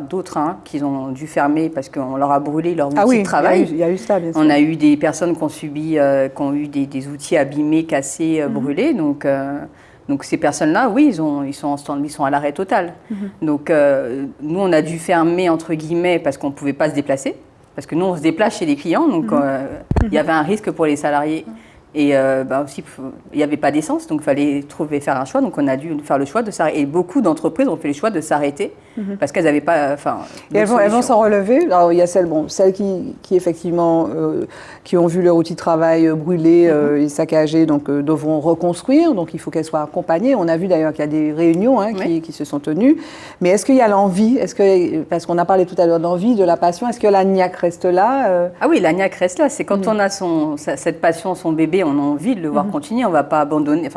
Speaker 3: d'autres qui ont dû fermer parce qu'on leur a brûlé leur outil de travail.
Speaker 1: Il y a eu ça, bien sûr.
Speaker 3: On a eu des personnes qui ont subi, qui ont eu des outils abîmés, cassés, brûlés. Donc ces personnes-là, oui, ils sont à l'arrêt total. Donc nous, on a dû fermer, entre guillemets, parce qu'on ne pouvait pas se déplacer. Parce que nous, on se déplace chez les clients, donc il y avait un risque pour les salariés. Et aussi, il n'y avait pas d'essence, donc il fallait faire un choix. Donc on a dû faire le choix de s'arrêter. Et beaucoup d'entreprises ont fait le choix de s'arrêter parce qu'elles n'avaient pas.
Speaker 1: Et elles vont s'en relever. Alors il y a celles qui effectivement qui ont vu leur outil de travail brûlé et saccagé, donc devront reconstruire. Donc il faut qu'elles soient accompagnées. On a vu d'ailleurs qu'il y a des réunions qui se sont tenues. Mais est-ce qu'il y a l'envie? Parce qu'on a parlé tout à l'heure d'envie, de la passion. Est-ce que la niaque reste là?
Speaker 3: Ah oui, la niaque reste là. C'est quand on a cette passion, son bébé. On a envie de le voir continuer, on ne va pas abandonner.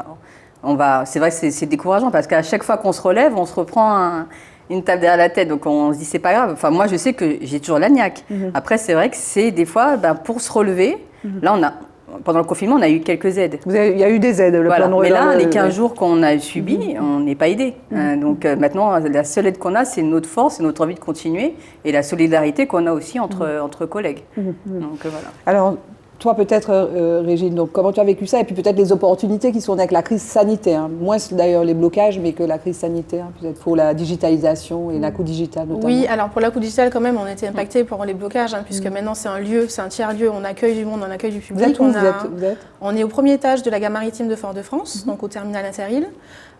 Speaker 3: C'est vrai que c'est décourageant parce qu'à chaque fois qu'on se relève, on se reprend une tape derrière la tête. Donc on se dit c'est pas grave. Moi je sais que j'ai toujours la niaque. Après c'est vrai que c'est des fois pour se relever. Là pendant le confinement on a eu quelques aides.
Speaker 1: Il y a eu des aides. Plan de
Speaker 3: mais là les 15 jours qu'on a subis, on n'est pas aidé. Donc maintenant la seule aide qu'on a c'est notre force, c'est notre envie de continuer et la solidarité qu'on a aussi entre collègues. Donc voilà.
Speaker 1: Alors Toi, peut-être, Régine, donc, comment tu as vécu ça? Et puis peut-être les opportunités qui sont nées avec la crise sanitaire. Hein. Moins d'ailleurs les blocages, mais que la crise sanitaire, peut-être pour la digitalisation et la coût digital notamment.
Speaker 2: Oui, alors pour la coût digital, quand même, on était impacté pour les blocages, hein, puisque maintenant c'est un lieu, c'est un tiers-lieu, on accueille du monde, on accueille du public.
Speaker 1: Vous êtes
Speaker 2: On est au premier étage de la gare maritime de Fort-de-France, donc au terminal Interrail.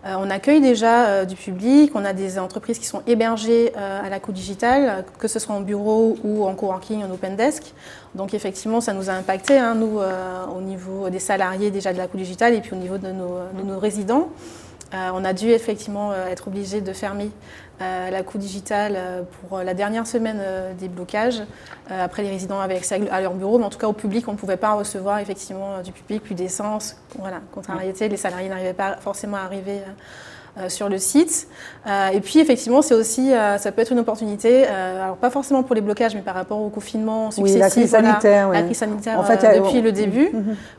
Speaker 2: On accueille déjà du public, on a des entreprises qui sont hébergées à la coût digital, que ce soit en bureau ou en coworking, en open desk. Donc effectivement, ça nous a impacté, hein, nous, au niveau des salariés déjà de la coût digital et puis au niveau de nos résidents. On a dû effectivement être obligé de fermer la coût digital pour la dernière semaine des blocages. Après, les résidents avaient accès à leur bureau, mais en tout cas au public, on ne pouvait pas recevoir effectivement du public, plus d'essence. Voilà, contrariété, les salariés n'arrivaient pas forcément à arriver sur le site. Et puis effectivement, c'est aussi, ça peut être une opportunité, alors pas forcément pour les blocages, mais par rapport au confinement successif.
Speaker 1: Oui, la crise sanitaire.
Speaker 2: La crise sanitaire
Speaker 1: en fait,
Speaker 2: depuis le début,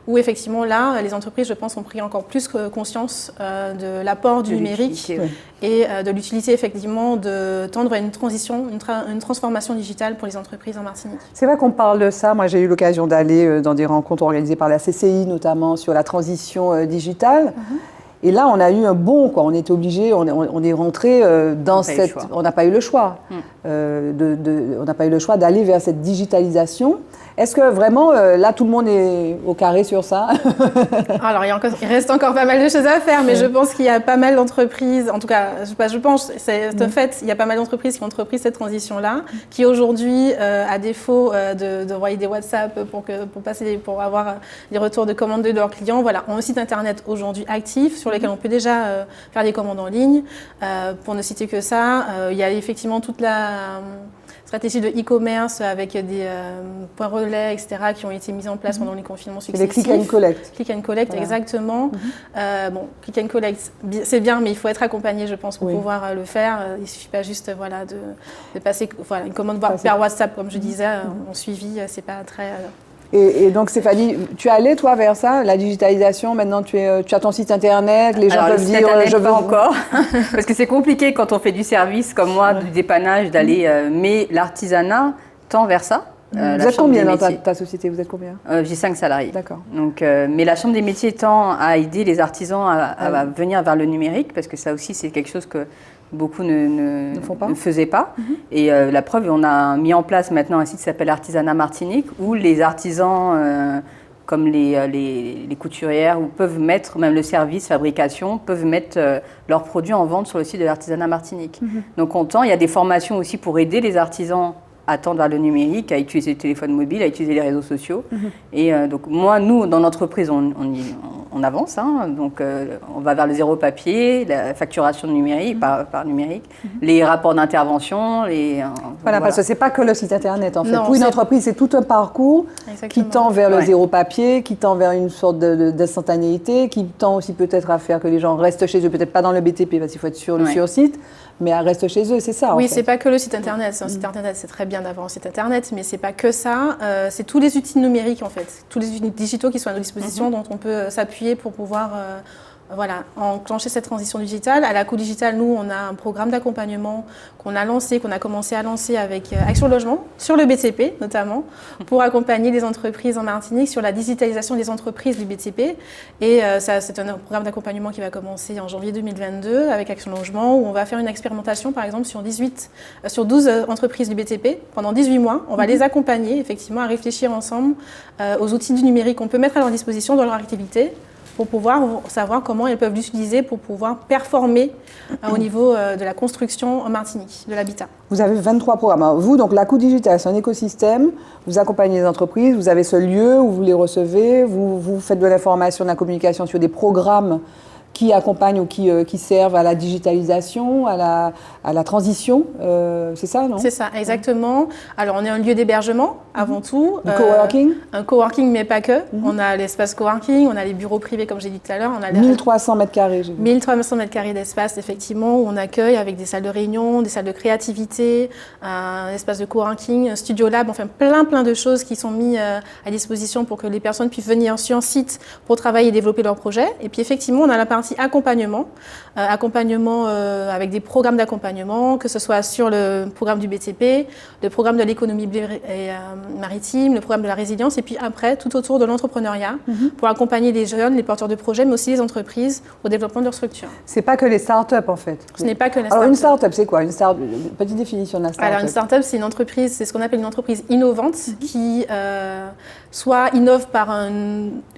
Speaker 2: où effectivement là, les entreprises, je pense, ont pris encore plus conscience de l'apport du numérique et de l'utilité effectivement de tendre vers une transition, une transformation digitale pour les entreprises en Martinique.
Speaker 1: C'est vrai qu'on parle de ça. Moi, j'ai eu l'occasion d'aller dans des rencontres organisées par la CCI, notamment sur la transition digitale. Et là, on a eu un bond, quoi. On était obligé, on est rentré dans cette. On n'a pas eu le choix. On n'a pas eu le choix d'aller vers cette digitalisation. Est-ce que vraiment, là, tout le monde est au carré sur ça?
Speaker 2: Alors, il reste encore pas mal de choses à faire, mais je pense qu'il y a pas mal d'entreprises, en tout cas, je pense, c'est un fait, il y a pas mal d'entreprises qui ont entrepris cette transition-là, qui aujourd'hui, à défaut d'envoyer des WhatsApp pour avoir des retours de commandes de leurs clients, voilà, ont un site internet aujourd'hui actif sur lequel on peut déjà faire des commandes en ligne. Pour ne citer que ça, il y a effectivement toute la stratégie de e-commerce avec des points relais, etc., qui ont été mis en place pendant les confinements successifs.
Speaker 1: Les click and collect.
Speaker 2: Click and collect, voilà. Exactement. Bon, click and collect, c'est bien, mais il faut être accompagné, je pense, pour pouvoir le faire. Il ne suffit pas juste de passer une commande par WhatsApp, comme je disais, en suivi, c'est pas très...
Speaker 1: Et donc Stéphanie, tu es allée toi vers ça, la digitalisation, maintenant tu as ton site internet, les gens peuvent dire
Speaker 3: je veux encore, parce que c'est compliqué quand on fait du service comme moi, du dépannage, d'aller, mais l'artisanat tend vers ça.
Speaker 1: Vous êtes combien dans ta société? Vous êtes combien?
Speaker 3: J'ai 5 salariés.
Speaker 1: D'accord.
Speaker 3: Donc, mais la Chambre des métiers tend à aider les artisans à venir vers le numérique, parce que ça aussi c'est quelque chose que beaucoup ne faisaient pas. Et la preuve, on a mis en place maintenant un site qui s'appelle Artisanat Martinique, où les artisans, comme les couturières, peuvent mettre, même le service, fabrication, peuvent mettre leurs produits en vente sur le site de l'Artisanat Martinique. Donc on tend, il y a des formations aussi pour aider les artisans à tendre vers le numérique, à utiliser le téléphone mobile, à utiliser les réseaux sociaux. Et donc moi, nous, dans l'entreprise, on avance, hein, donc on va vers le zéro papier, la facturation numérique, par numérique, les rapports d'intervention,
Speaker 1: voilà, parce que c'est pas que le site internet en fait. Pour une entreprise, c'est tout un parcours qui tend vers le zéro papier, qui tend vers une sorte d'instantanéité, qui tend aussi peut-être à faire que les gens restent chez eux, peut-être pas dans le BTP parce qu'il faut être sur le site, mais à rester chez eux, c'est ça.
Speaker 2: Oui, c'est pas que le site internet. C'est un site internet, c'est très bien d'avoir un site internet, mais c'est pas que ça. C'est tous les outils numériques en fait, tous les outils digitaux qui sont à nos dispositions, dont on peut s'appuyer pour pouvoir enclencher cette transition digitale. À la coût digital, nous, on a un programme d'accompagnement qu'on a commencé à lancer avec Action Logement, sur le BTP notamment, pour accompagner les entreprises en Martinique sur la digitalisation des entreprises du BTP. Et c'est un programme d'accompagnement qui va commencer en janvier 2022 avec Action Logement, où on va faire une expérimentation, par exemple, sur 12 entreprises du BTP pendant 18 mois. On va les accompagner, effectivement, à réfléchir ensemble aux outils du numérique qu'on peut mettre à leur disposition dans leur activité, pour pouvoir savoir comment elles peuvent l'utiliser pour pouvoir performer au niveau de la construction en Martinique, de l'habitat.
Speaker 1: Vous avez 23 programmes. Vous, donc la coût digital, c'est un écosystème, vous accompagnez les entreprises, vous avez ce lieu où vous les recevez, vous faites de l'information, de la communication sur des programmes qui accompagnent ou qui servent à la digitalisation, à la transition, c'est ça, non? C'est
Speaker 2: ça, exactement. Alors, on est un lieu d'hébergement, avant tout.
Speaker 1: Un coworking?
Speaker 2: Un coworking, mais pas que. On a l'espace coworking, on a les bureaux privés, comme j'ai dit tout à l'heure.
Speaker 1: 1300 mètres carrés, j'ai vu.
Speaker 2: 1300 mètres carrés d'espace, effectivement, où on accueille avec des salles de réunion, des salles de créativité, un espace de coworking, un studio lab, enfin plein de choses qui sont mises à disposition pour que les personnes puissent venir sur un site pour travailler et développer leurs projets. Et puis, effectivement, on a la partie partie accompagnement, avec des programmes d'accompagnement, que ce soit sur le programme du BTP, le programme de l'économie maritime, le programme de la résilience, et puis après, tout autour de l'entrepreneuriat, pour accompagner les jeunes, les porteurs de projets, mais aussi les entreprises au développement de leur structure.
Speaker 1: C'est pas que les startups, en fait.
Speaker 2: Ce n'est pas que les
Speaker 1: Alors,
Speaker 2: startups.
Speaker 1: une startup, c'est quoi? Une petite définition de la startup.
Speaker 2: Alors, une startup, c'est une entreprise, c'est ce qu'on appelle une entreprise innovante qui soit innove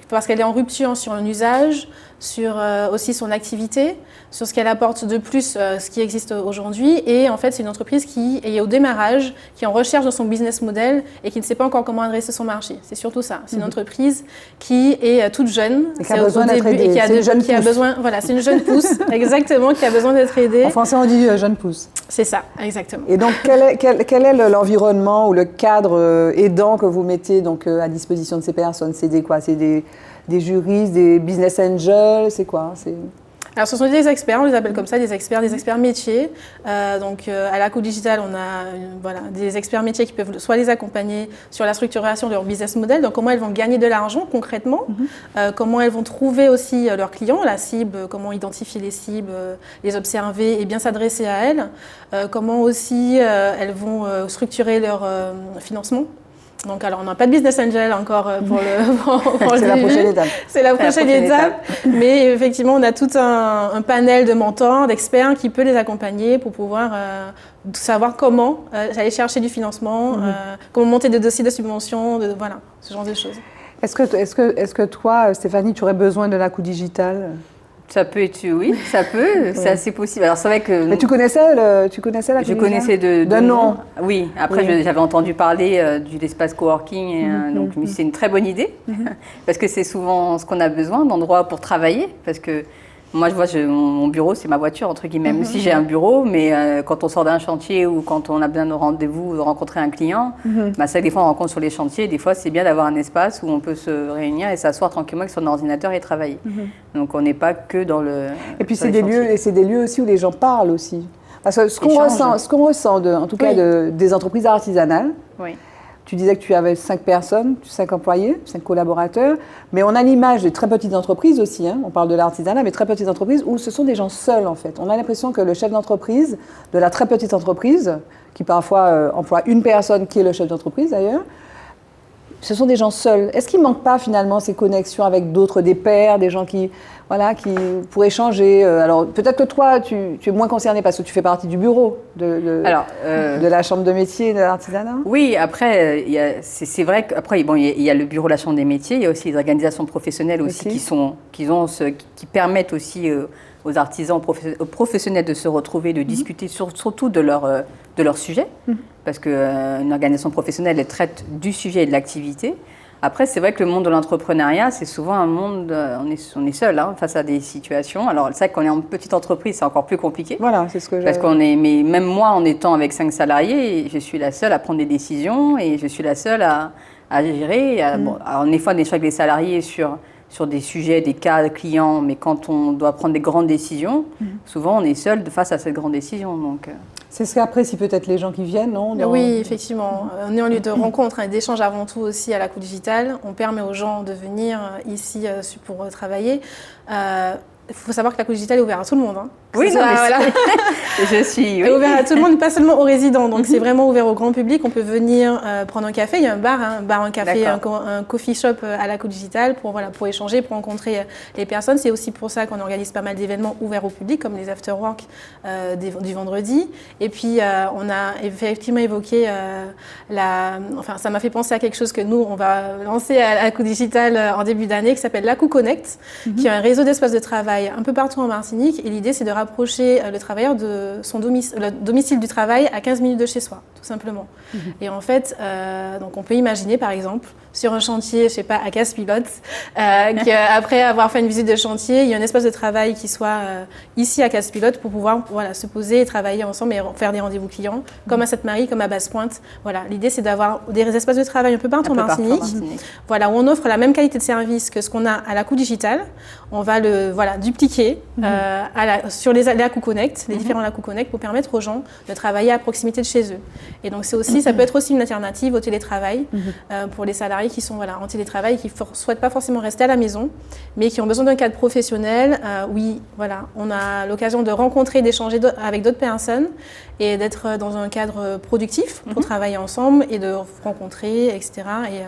Speaker 2: parce qu'elle est en rupture sur un usage, sur aussi son activité, sur ce qu'elle apporte de plus, ce qui existe aujourd'hui. Et en fait, c'est une entreprise qui est au démarrage, qui est en recherche de son business model et qui ne sait pas encore comment adresser son marché. C'est surtout ça. C'est une entreprise qui est toute jeune,
Speaker 1: et qui a besoin d'être aidée.
Speaker 2: Et qui a besoin, voilà, c'est une jeune pousse, exactement, qui a besoin d'être aidée.
Speaker 1: En français, on dit jeune pousse.
Speaker 2: C'est ça, exactement.
Speaker 1: Et donc, quel est l'environnement ou le cadre aidant que vous mettez donc, à disposition de ces personnes? C'est des quoi? C'est des juristes, des business angels, c'est quoi?
Speaker 2: Alors, ce sont des experts, on les appelle comme ça, des experts métiers. Donc, à la Coup Digital, on a des experts métiers qui peuvent soit les accompagner sur la structuration de leur business model, donc comment elles vont gagner de l'argent concrètement, comment elles vont trouver aussi leurs clients, la cible, comment identifier les cibles, les observer et bien s'adresser à elles, comment aussi elles vont structurer leur financement. Donc, alors, on n'a pas de business angel encore pour le
Speaker 1: C'est la prochaine étape.
Speaker 2: C'est la prochaine étape. Mais effectivement, on a tout un panel de mentors, d'experts qui peut les accompagner pour pouvoir savoir comment aller chercher du financement, comment monter des dossiers de subvention, voilà, ce genre de choses.
Speaker 1: Est-ce que toi, Stéphanie, tu aurais besoin de la Coup Digital?
Speaker 3: Ça peut être, oui, ça peut, c'est assez possible. Alors c'est vrai que...
Speaker 1: Mais tu connaissais la Coup Digital?
Speaker 3: Je connaissais de
Speaker 1: nom.
Speaker 3: Oui, après j'avais entendu parler de l'espace coworking, et, donc je me suis dit c'est une très bonne idée, parce que c'est souvent ce qu'on a besoin, d'endroits pour travailler, parce que moi je vois, mon bureau c'est ma voiture, entre guillemets, même si j'ai un bureau, mais quand on sort d'un chantier ou quand on a besoin de rendez-vous, de rencontrer un client, bah, ça des fois on rencontre sur les chantiers, des fois c'est bien d'avoir un espace où on peut se réunir et s'asseoir tranquillement avec son ordinateur et travailler. Donc on n'est pas que dans le...
Speaker 1: Et puis c'est des lieux aussi où les gens parlent aussi. Parce que ce qu'on ressent en tout cas des entreprises artisanales, tu disais que tu avais 5 personnes, 5 employés, 5 collaborateurs, mais on a l'image des très petites entreprises aussi, on parle de l'artisanat, mais très petites entreprises où ce sont des gens seuls en fait. On a l'impression que le chef d'entreprise de la très petite entreprise, qui parfois emploie une personne qui est le chef d'entreprise d'ailleurs, ce sont des gens seuls. Est-ce qu'il ne manque pas finalement ces connexions avec d'autres, des pairs, des gens qui pour échanger? Alors peut-être que toi, tu es moins concerné parce que tu fais partie du bureau de la chambre de métier de l'artisanat.
Speaker 3: Oui, après, c'est vrai qu'après, il y a le bureau de la chambre des métiers, il y a aussi les organisations professionnelles aussi qui permettent aussi aux artisans, aux professionnels de se retrouver, de discuter surtout de leur sujet, parce qu'une organisation professionnelle, elle traite du sujet et de l'activité. Après, c'est vrai que le monde de l'entrepreneuriat, c'est souvent un monde, on est seul face à des situations. Alors, c'est vrai qu'on est en petite entreprise, c'est encore plus compliqué.
Speaker 1: Voilà, c'est ce que
Speaker 3: parce mais même moi, en étant avec 5 salariés, je suis la seule à prendre des décisions et je suis la seule à gérer. En effet, on échange avec les salariés sur des sujets, des cas clients, mais quand on doit prendre des grandes décisions, souvent on est seul face à cette grande décision. Donc,
Speaker 1: c'est ce qu'apprécient peut-être les gens qui viennent, non?
Speaker 2: Oui, effectivement. On est en lieu de rencontre et d'échange avant tout aussi à la Coup Digital. On permet aux gens de venir ici pour travailler. Il faut savoir que la Coup Digital est ouverte à tout le monde.
Speaker 3: Oui, je suis
Speaker 2: ouvert à tout le monde, pas seulement aux résidents. Donc c'est vraiment ouvert au grand public. On peut venir prendre un café. Il y a un café, un coffee shop à la Coup Digital pour échanger, pour rencontrer les personnes. C'est aussi pour ça qu'on organise pas mal d'événements ouverts au public, comme les after-work du vendredi. Et puis on a effectivement évoqué ça m'a fait penser à quelque chose que nous on va lancer à la Coup Digital en début d'année, qui s'appelle la Coup Connect, qui est un réseau d'espaces de travail un peu partout en Martinique. Et l'idée, c'est de rapprocher le travailleur de son domicile du travail à 15 minutes de chez soi, tout simplement. Et en fait, donc on peut imaginer, par exemple, sur un chantier, je sais pas, à Casse-Pilote, qu'après avoir fait une visite de chantier, il y a un espace de travail qui soit ici à Casse-Pilote pour pouvoir se poser et travailler ensemble et faire des rendez-vous clients, comme à Sainte-Marie, comme à Basse-Pointe. Voilà, l'idée, c'est d'avoir des espaces de travail un peu partout en Martinique. Voilà, où on offre la même qualité de service que ce qu'on a à la Coup Digital. On va le dupliquer sur sur les Laku Connect, les différents Laku Connect, pour permettre aux gens de travailler à proximité de chez eux. Et donc ça peut être aussi une alternative au télétravail pour les salariés qui sont en télétravail, qui ne souhaitent pas forcément rester à la maison, mais qui ont besoin d'un cadre professionnel. On a l'occasion de rencontrer, d'échanger avec d'autres personnes et d'être dans un cadre productif pour travailler ensemble et de rencontrer, etc. Et de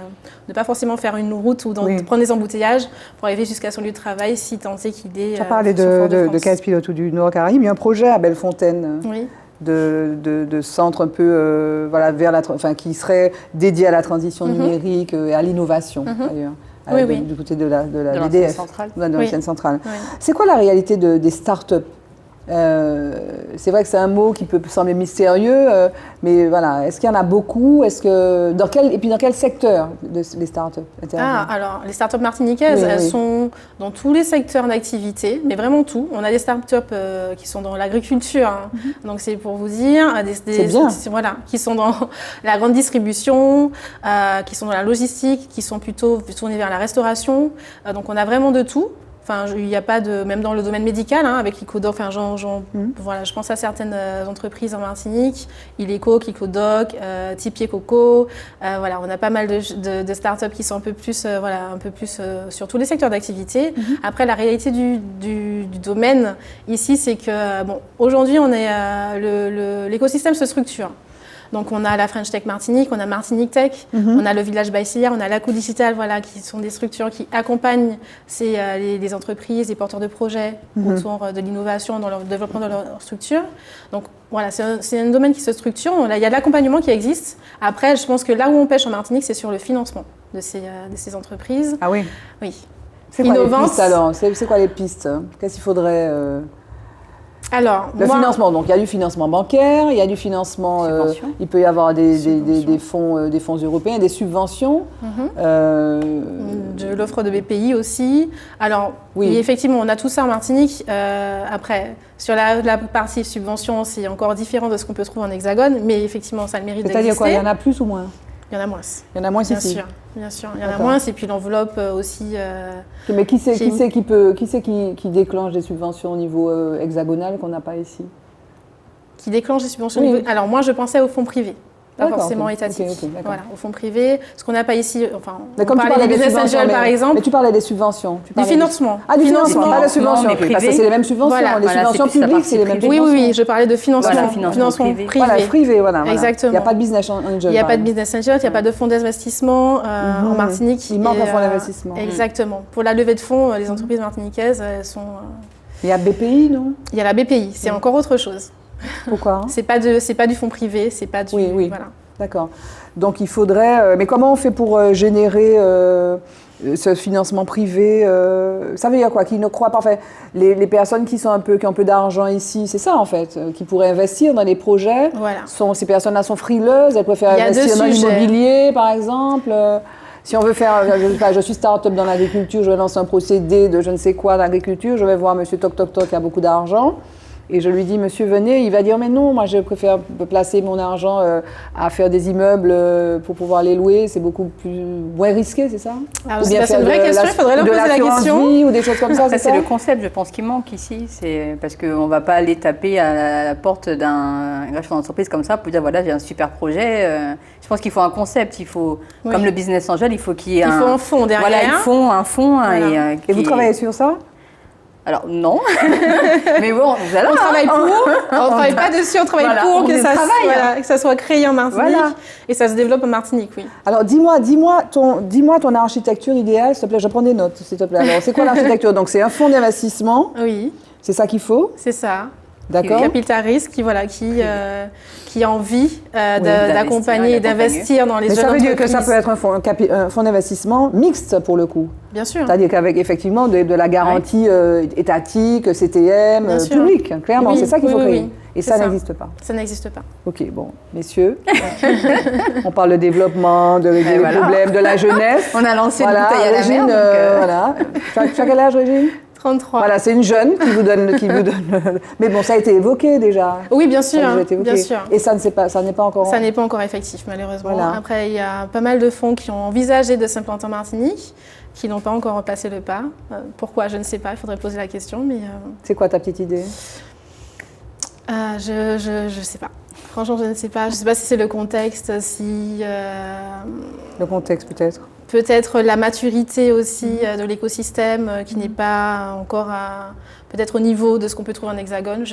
Speaker 2: ne pas forcément faire une route ou prendre des embouteillages pour arriver jusqu'à son lieu de travail si tant est qu'il est.
Speaker 1: Tu as parlé de Caisse Pilote ou du Nord-Caraïbe. Il y a un projet à Bellefontaine de centre un peu qui serait dédié à la transition numérique et à l'innovation d'ailleurs. Du côté de l'EDF, de l'ancienne centrale.
Speaker 2: Oui.
Speaker 1: C'est quoi la réalité des startups? C'est vrai que c'est un mot qui peut sembler mystérieux, mais voilà, est-ce qu'il y en a beaucoup? Dans quel secteur les startups interviennent?
Speaker 2: Alors, les startups martiniquaises, elles sont dans tous les secteurs d'activité, mais vraiment tout. On a des startups qui sont dans l'agriculture, donc c'est pour vous dire, qui sont dans la grande distribution, qui sont dans la logistique, qui sont plutôt tournées vers la restauration. Donc on a vraiment de tout. Enfin, il n'y a pas même dans le domaine médical, avec Icodoc, je pense à certaines entreprises en Martinique, Ileco, Kikodoc, Tipier Coco, on a pas mal de startups qui sont un peu plus sur tous les secteurs d'activité. Après, la réalité du domaine ici, c'est que, aujourd'hui, l'écosystème se structure. Donc, on a la French Tech Martinique, on a Martinique Tech, on a le Village Baïsilière, on a Laku Digital, qui sont des structures qui accompagnent les entreprises, les porteurs de projets autour de l'innovation dans leur développement de leur structure. Donc, c'est un domaine qui se structure. Il y a de l'accompagnement qui existe. Après, je pense que là où on pêche en Martinique, c'est sur le financement de ces entreprises.
Speaker 1: Ah oui?
Speaker 2: Oui.
Speaker 1: C'est quoi les pistes alors? C'est quoi les pistes? Qu'est-ce qu'il faudrait financement, donc il y a du financement bancaire, il y a du financement, il peut y avoir des fonds européens, des subventions.
Speaker 2: De l'offre de BPI aussi. Alors, oui, effectivement, on a tout ça en Martinique. Après, sur la partie subvention, c'est encore différent de ce qu'on peut trouver en Hexagone, mais effectivement, ça a le mérite d'exister.
Speaker 1: C'est-à-dire quoi? Il y en a plus ou moins?
Speaker 2: Il y en a moins.
Speaker 1: Il y en a moins
Speaker 2: bien
Speaker 1: ici.
Speaker 2: Sûr, bien sûr. Il y en a moins, et puis l'enveloppe aussi.
Speaker 1: Mais qui déclenche des subventions au niveau hexagonal qu'on n'a pas ici?
Speaker 2: Qui déclenche des subventions au niveau... Alors moi, je pensais aux fonds privés. Pas forcément étatique. Au fonds privé, ce qu'on n'a pas ici,
Speaker 1: on parlait des business angels par exemple. Mais tu parlais des subventions.
Speaker 2: Du financement.
Speaker 1: Du financement, pas de subventions. Parce que c'est les mêmes subventions. Les subventions publiques, c'est les mêmes subventions.
Speaker 2: Oui, je parlais de financement. Financement privé.
Speaker 1: Privé,
Speaker 2: Exactement.
Speaker 1: Il n'y a pas de business angel.
Speaker 2: Il n'y a pas de business angel, il n'y a pas de fonds d'investissement en Martinique.
Speaker 1: Il manque un fonds d'investissement.
Speaker 2: Exactement. Pour la levée de fonds, les entreprises martiniquaises, elles sont...
Speaker 1: Il y a BPI, non?
Speaker 2: Il y a la BPI, c'est encore autre chose.
Speaker 1: Pourquoi?
Speaker 2: C'est pas du fonds privé, c'est pas du...
Speaker 1: Oui. Voilà. D'accord. Donc il faudrait... mais comment on fait pour générer ce financement privé? Ça veut dire quoi? Qui ne croient pas... Enfin, les personnes qui ont un peu d'argent ici, c'est ça en fait, qui pourraient investir dans les projets. Ces personnes-là sont frileuses, elles préfèrent investir dans l'immobilier par exemple. Si on veut faire... je suis start-up dans l'agriculture, je lance un procédé de je ne sais quoi d'agriculture, je vais voir monsieur Toc Toc Toc qui a beaucoup d'argent. Et je lui dis, monsieur, venez. Il va dire, mais non, moi, je préfère placer mon argent à faire des immeubles pour pouvoir les louer. C'est beaucoup moins risqué, c'est ça?
Speaker 2: Alors, c'est une vraie question, il faudrait leur poser la question.
Speaker 1: Ou des choses comme ça,
Speaker 3: c'est le concept, je pense, qui manque ici. C'est parce qu'on ne va pas aller taper à la porte d'un chef d'entreprise comme ça pour dire, voilà, j'ai un super projet. Je pense qu'il faut un concept. Il faut, comme le business angel, il faut qu'il y ait
Speaker 2: un fonds derrière.
Speaker 3: Voilà, un fonds.
Speaker 1: Voilà. Et vous travaillez sur ça?
Speaker 3: Alors non, mais bon,
Speaker 2: on travaille pour, on ne travaille pas dessus, on travaille pour que ça soit créé en Martinique et ça se développe en Martinique, oui.
Speaker 1: Alors dis-moi ton architecture idéale, s'il te plaît, je prends des notes, s'il te plaît. Alors c'est quoi l'architecture? Donc c'est un fonds d'investissement.
Speaker 2: Oui.
Speaker 1: C'est ça qu'il faut?
Speaker 2: C'est ça.
Speaker 1: D'accord.
Speaker 2: Capital risque qui a envie d'accompagner et d'investir dans les jeunes entreprises.
Speaker 1: Ça veut dire que ça peut être un fonds d'investissement mixte pour le coup.
Speaker 2: Bien sûr.
Speaker 1: C'est-à-dire qu'avec effectivement de la garantie étatique, CTM, publique, clairement, c'est ça qu'il faut créer. Et ça n'existe pas.
Speaker 2: Ça n'existe pas.
Speaker 1: Ok, bon, messieurs, on parle de développement, de régler les problèmes de la jeunesse.
Speaker 3: On a lancé une bouteille à la mer.
Speaker 1: Voilà. Tu as quel âge, Régine?
Speaker 2: 33.
Speaker 1: Voilà, c'est une jeune qui vous donne. Mais bon, ça a été évoqué déjà.
Speaker 2: Oui, bien sûr. Bien sûr.
Speaker 1: Et ça n'est pas encore.
Speaker 2: Ça n'est pas encore effectif, malheureusement. Voilà. Après, il y a pas mal de fonds qui ont envisagé de s'implanter en Martinique, qui n'ont pas encore passé le pas. Pourquoi? Je ne sais pas. Il faudrait poser la question. Mais
Speaker 1: c'est quoi ta petite idée?
Speaker 2: Je sais pas. Franchement, je ne sais pas. Je ne sais pas si c'est le contexte, si...
Speaker 1: Le contexte peut-être.
Speaker 2: Peut-être la maturité aussi de l'écosystème qui n'est pas encore peut-être au niveau de ce qu'on peut trouver en Hexagone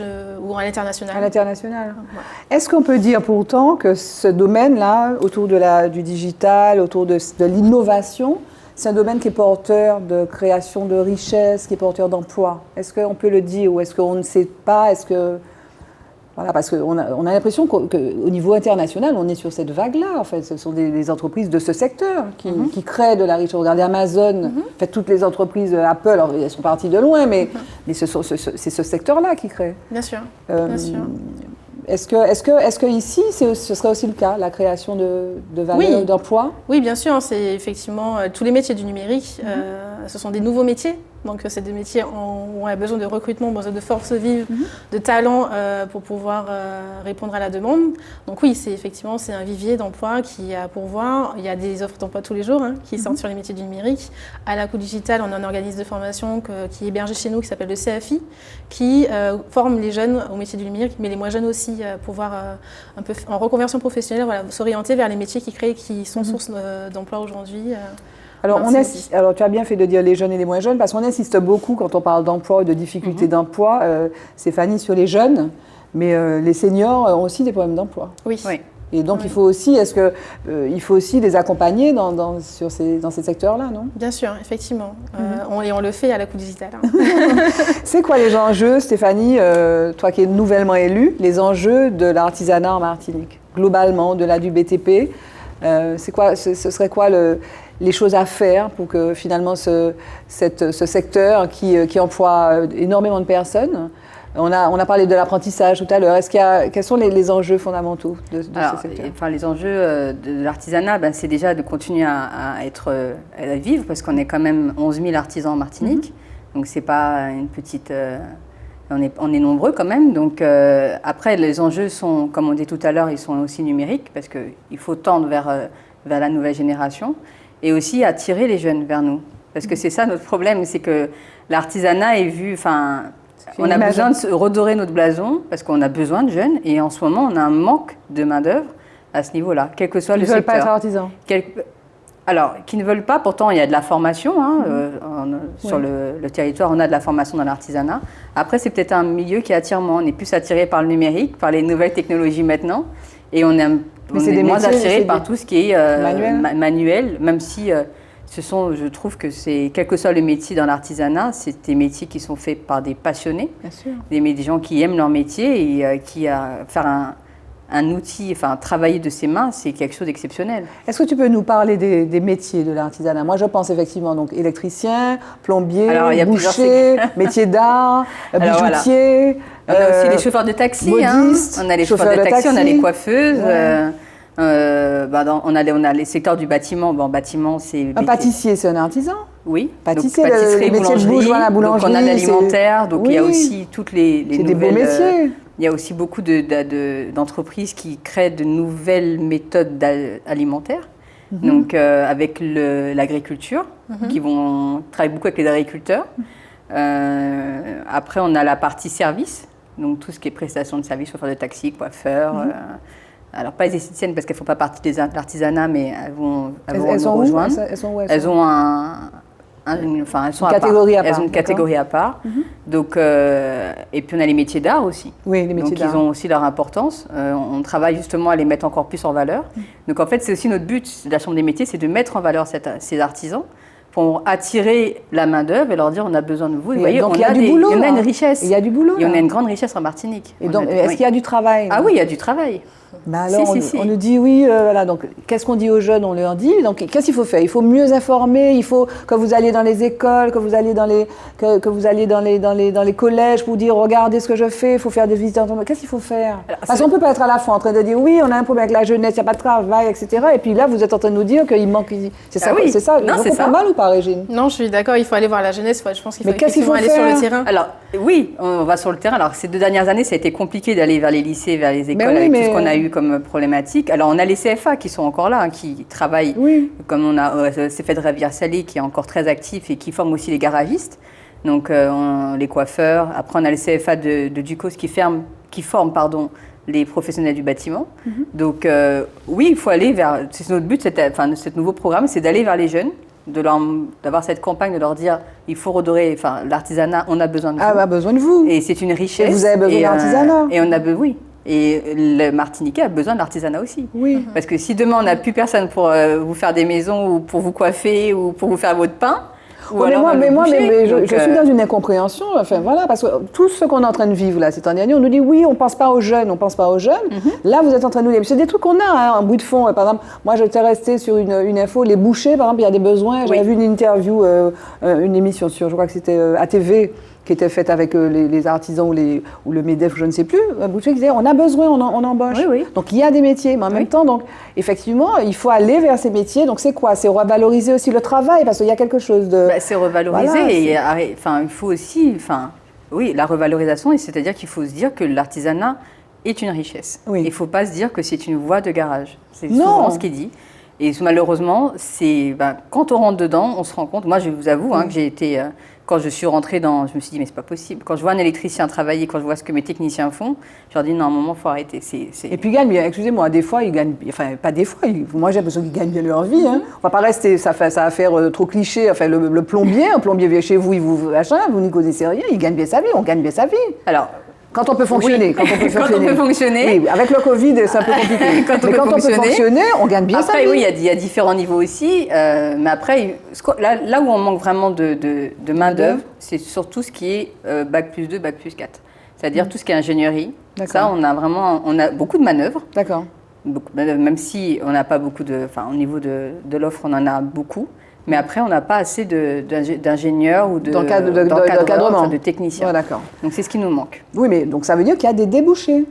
Speaker 2: ou à l'international.
Speaker 1: À l'international.
Speaker 2: Ouais.
Speaker 1: Est-ce qu'on peut dire pourtant que ce domaine-là, autour du digital, autour de l'innovation, c'est un domaine qui est porteur de création de richesses, qui est porteur d'emplois? Est-ce qu'on peut le dire ou est-ce qu'on ne sait pas? Voilà, parce qu'on a l'impression qu'au niveau international, on est sur cette vague-là. En fait, ce sont des entreprises de ce secteur qui créent de la richesse. Regardez Amazon, en fait, toutes les entreprises Apple, alors, elles sont parties de loin, mais c'est ce secteur-là qui crée.
Speaker 2: Bien sûr. Bien sûr.
Speaker 1: Est-ce que ici, ce serait aussi le cas, la création de valeur, d'emplois?
Speaker 2: Oui, bien sûr. C'est effectivement tous les métiers du numérique. Ce sont des nouveaux métiers. Donc, c'est des métiers où on a besoin de recrutement, besoin de force vive, de talent pour pouvoir répondre à la demande. Donc oui, c'est un vivier d'emploi qui a à pourvoir. Il y a des offres d'emploi tous les jours qui sortent sur les métiers du numérique. À la Coup Digital, on a un organisme de formation qui est hébergé chez nous, qui s'appelle le CFI, qui forme les jeunes au métier du numérique, mais les moins jeunes aussi, pouvoir un peu en reconversion professionnelle, voilà, s'orienter vers les métiers qui sont source d'emploi aujourd'hui.
Speaker 1: Alors, tu as bien fait de dire les jeunes et les moins jeunes, parce qu'on insiste beaucoup quand on parle d'emploi ou de difficultés d'emploi, Stéphanie, sur les jeunes, mais les seniors ont aussi des problèmes d'emploi.
Speaker 2: Oui.
Speaker 1: Et donc, il faut aussi les accompagner dans ces secteurs-là, non?
Speaker 2: Bien sûr, effectivement. On le fait à la Coup Digital.
Speaker 1: C'est quoi les enjeux, Stéphanie, toi qui es nouvellement élue, les enjeux de l'artisanat en Martinique, globalement, au-delà du BTP? Ce serait quoi les choses à faire pour que finalement ce secteur qui emploie énormément de personnes, on a parlé de l'apprentissage tout à l'heure, quels sont les enjeux fondamentaux de ce secteur?
Speaker 3: Les enjeux de l'artisanat, c'est déjà de continuer à vivre, parce qu'on est quand même 11 000 artisans en Martinique, donc c'est pas une petite... On est nombreux quand même, donc après les enjeux sont, comme on dit tout à l'heure, ils sont aussi numériques, parce qu'il faut tendre vers la nouvelle génération, et aussi attirer les jeunes vers nous. Parce que c'est ça notre problème, c'est que l'artisanat est vu... On a besoin de redorer notre blason, parce qu'on a besoin de jeunes, et en ce moment, on a un manque de main-d'œuvre à ce niveau-là, quel que soit le secteur.
Speaker 1: Ils ne veulent pas être artisans.
Speaker 3: Alors, qui ne veulent pas, pourtant il y a de la formation, sur le territoire, on a de la formation dans l'artisanat. Après, c'est peut-être un milieu qui attire moins, on est plus attiré par le numérique, par les nouvelles technologies maintenant, et on est moins attiré par tout ce qui est manuel, même si je trouve que quel que soit le métier dans l'artisanat, c'est des métiers qui sont faits par des passionnés, des gens qui aiment leur métier et faire un outil, travailler de ses mains, c'est quelque chose d'exceptionnel.
Speaker 1: Est-ce que tu peux nous parler des métiers de l'artisanat? Moi, je pense effectivement donc électricien, plombier, boucher, métier d'art, bijoutier.
Speaker 3: On a aussi les chauffeurs de taxi. On a les chauffeurs de taxi, on a les coiffeuses. On a les secteurs du bâtiment. Bâtiment, c'est...
Speaker 1: Un pâtissier, c'est un artisan?
Speaker 3: Oui.
Speaker 1: Pâtissier,
Speaker 3: pâtisserie, boulangerie.
Speaker 1: La boulangerie.
Speaker 3: Donc on a l'alimentaire, donc il y a aussi toutes les
Speaker 1: c'est
Speaker 3: nouvelles...
Speaker 1: des beaux métiers.
Speaker 3: Il y a aussi beaucoup d'entreprises qui créent de nouvelles méthodes alimentaires, donc avec l'agriculture, qui vont travailler beaucoup avec les agriculteurs. Après, on a la partie service, donc tout ce qui est prestation de services, chauffeur de taxi, coiffeur. Alors, pas les esthéticiennes parce qu'elles ne font pas partie de l'artisanat, mais elles vont nous rejoindre. Elles ont elles sont une catégorie à part. Donc, et puis on a les métiers d'art aussi.
Speaker 1: Oui, les métiers d'art.
Speaker 3: Donc ils ont aussi leur importance. On travaille justement à les mettre encore plus en valeur. Donc en fait, c'est aussi notre but de la Chambre des métiers, c'est de mettre en valeur ces artisans pour attirer la main-d'œuvre et leur dire on a besoin de vous. Vous voyez,
Speaker 1: donc il y a du boulot.
Speaker 3: On a une richesse.
Speaker 1: Il y a du boulot.
Speaker 3: Et on a une grande richesse en Martinique.
Speaker 1: Et donc, est-ce qu'il y a du travail?
Speaker 3: Ah oui, il y a du travail.
Speaker 1: Alors, on nous dit oui, voilà. Donc, qu'est-ce qu'on dit aux jeunes? On leur dit. Donc, qu'est-ce qu'il faut faire? Il faut mieux informer. Il faut que vous alliez dans les écoles, que vous alliez dans les collèges pour dire regardez ce que je fais. Il faut faire des visites. Qu'est-ce qu'il faut faire? Parce qu'on peut pas être à la fois en train de dire oui, on a un problème avec la jeunesse, il n'y a pas de travail, etc. Et puis là, vous êtes en train de nous dire qu'il manque. C'est ça. C'est ça.
Speaker 2: Non,
Speaker 1: c'est pas mal ou pas, Régine?
Speaker 2: Non, je suis d'accord. Il faut aller voir la jeunesse. Je pense qu'il faut
Speaker 1: effectivement
Speaker 2: aller sur le terrain.
Speaker 3: Alors oui, on va sur le terrain. Alors ces 2 dernières années, ça a été compliqué d'aller vers les lycées, vers les écoles avec tout ce qu'on a eu comme problématique. Alors on a les CFA qui sont encore là, qui travaillent, comme on a CFA de Rivière-Salée qui est encore très actif et qui forme aussi les garagistes, donc les coiffeurs. Après on a les CFA de Ducos qui ferment qui forment les professionnels du bâtiment. Donc oui, il faut aller vers, c'est notre but, ce nouveau programme, c'est d'aller vers les jeunes, d'avoir cette campagne, de leur dire, il faut redorer, l'artisanat, on a besoin de vous.
Speaker 1: Ah, bah, besoin de vous.
Speaker 3: Et c'est une richesse.
Speaker 1: Et vous avez besoin d'artisanat.
Speaker 3: Et on a besoin, oui. Et le Martiniquais a besoin de l'artisanat aussi.
Speaker 1: Oui.
Speaker 3: Parce que si demain on n'a plus personne pour vous faire des maisons ou pour vous coiffer ou pour vous faire votre pain,
Speaker 1: je suis dans une incompréhension. Enfin, voilà, parce que tout ce qu'on est en train de vivre là, ces temps derniers, on nous dit oui, on pense pas aux jeunes, on pense pas aux jeunes. Là, vous êtes en train de nous dire, c'est des trucs qu'on a en bout de fond. Par exemple, moi, j'étais restée sur une info, les bouchers, par exemple, il y a des besoins. J'avais vu une interview, une émission sur, je crois que c'était ATV, qui était faite avec les artisans ou le MEDEF, je ne sais plus, un boucher qui disait on a besoin, on embauche.
Speaker 3: Oui, oui.
Speaker 1: Donc il y a des métiers, mais en même temps, donc, effectivement, il faut aller vers ces métiers. Donc c'est quoi? C'est revaloriser aussi le travail, parce qu'il y a quelque chose de...
Speaker 3: c'est revaloriser il faut aussi... Oui, la revalorisation, c'est-à-dire qu'il faut se dire que l'artisanat est une richesse.
Speaker 1: Oui.
Speaker 3: Il ne faut pas se dire que c'est une voie de garage. C'est souvent ce qui est dit. Et malheureusement, quand on rentre dedans, on se rend compte... Moi, je vous avoue que j'ai été... Quand je suis rentrée je me suis dit, mais c'est pas possible. Quand je vois un électricien travailler, quand je vois ce que mes techniciens font, je leur dis, non, à un moment, il faut arrêter.
Speaker 1: Et puis, ils gagnent bien. Excusez-moi, des fois, ils gagnent... Enfin, pas des fois. Moi, j'ai l'impression qu'ils gagnent bien leur vie. Hein. On va pas rester... Ça va faire trop cliché. Enfin, le plombier, un plombier vient chez vous, vous n'y connaissez rien. Il gagne bien sa vie. On gagne bien sa vie.
Speaker 3: Alors...
Speaker 1: Quand on peut fonctionner.
Speaker 3: Oui. Quand on peut fonctionner.
Speaker 1: Oui, avec le Covid, c'est un peu compliqué. Quand on peut fonctionner, on gagne bien sa vie.
Speaker 3: Après, oui, il y a différents niveaux aussi. Mais après, là où on manque vraiment de main-d'œuvre, c'est surtout ce qui est Bac+2, Bac+4. C'est-à-dire tout ce qui est ingénierie. Ça, on a beaucoup de manœuvres.
Speaker 1: D'accord.
Speaker 3: Même si on n'a pas beaucoup au niveau de l'offre, on en a beaucoup. Mais après, on n'a pas assez d'ingénieurs ou d'encadrement, de techniciens.
Speaker 1: Ouais, d'accord.
Speaker 3: Donc, c'est ce qui nous manque.
Speaker 1: Oui, mais donc ça veut dire qu'il y a des débouchés.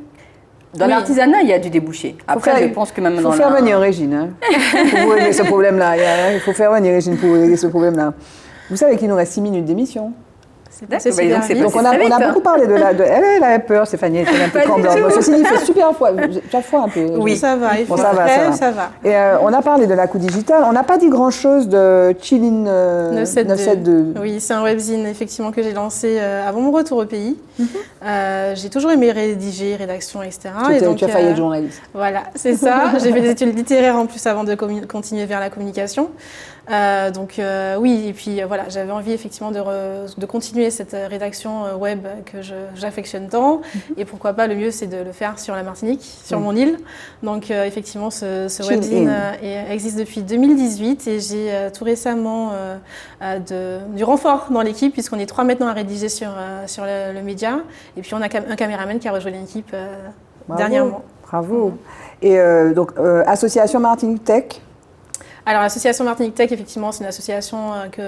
Speaker 3: Dans l'artisanat, il y a du débouché. Après, je pense que même
Speaker 1: il faut faire venir Régine pour régler ce problème-là. Il faut faire venir Régine pour régler ce problème-là. Vous savez qu'il nous reste 6 minutes d'émission. Donc on a beaucoup parlé de elle avait peur, Stéphanie, elle était un peu tremblante. Ceci dit, il fait super froid un peu.
Speaker 2: Oui, ça va, il faut ça va.
Speaker 1: Et on a parlé de la Coup Digitale. On n'a pas dit grand-chose de Chillin 972.
Speaker 2: Oui, c'est un webzine effectivement que j'ai lancé avant mon retour au pays. J'ai toujours aimé rédiger, rédaction, etc.
Speaker 1: Tu as failli être journaliste.
Speaker 2: Voilà, c'est ça. J'ai fait des études littéraires en plus avant de continuer vers la communication. Oui, et puis voilà, j'avais envie effectivement de continuer cette rédaction web que j'affectionne tant. Et pourquoi pas, le mieux c'est de le faire sur la Martinique, sur mon île. Donc effectivement, ce webzine existe depuis 2018 et j'ai tout récemment du renfort dans l'équipe puisqu'on est 3 maintenant à rédiger sur le média. Et puis on a un caméraman qui a rejoint l'équipe dernièrement.
Speaker 1: Bravo. Et donc, Association Martinique Tech.
Speaker 2: Alors, l'association Martinique Tech, effectivement, c'est une association que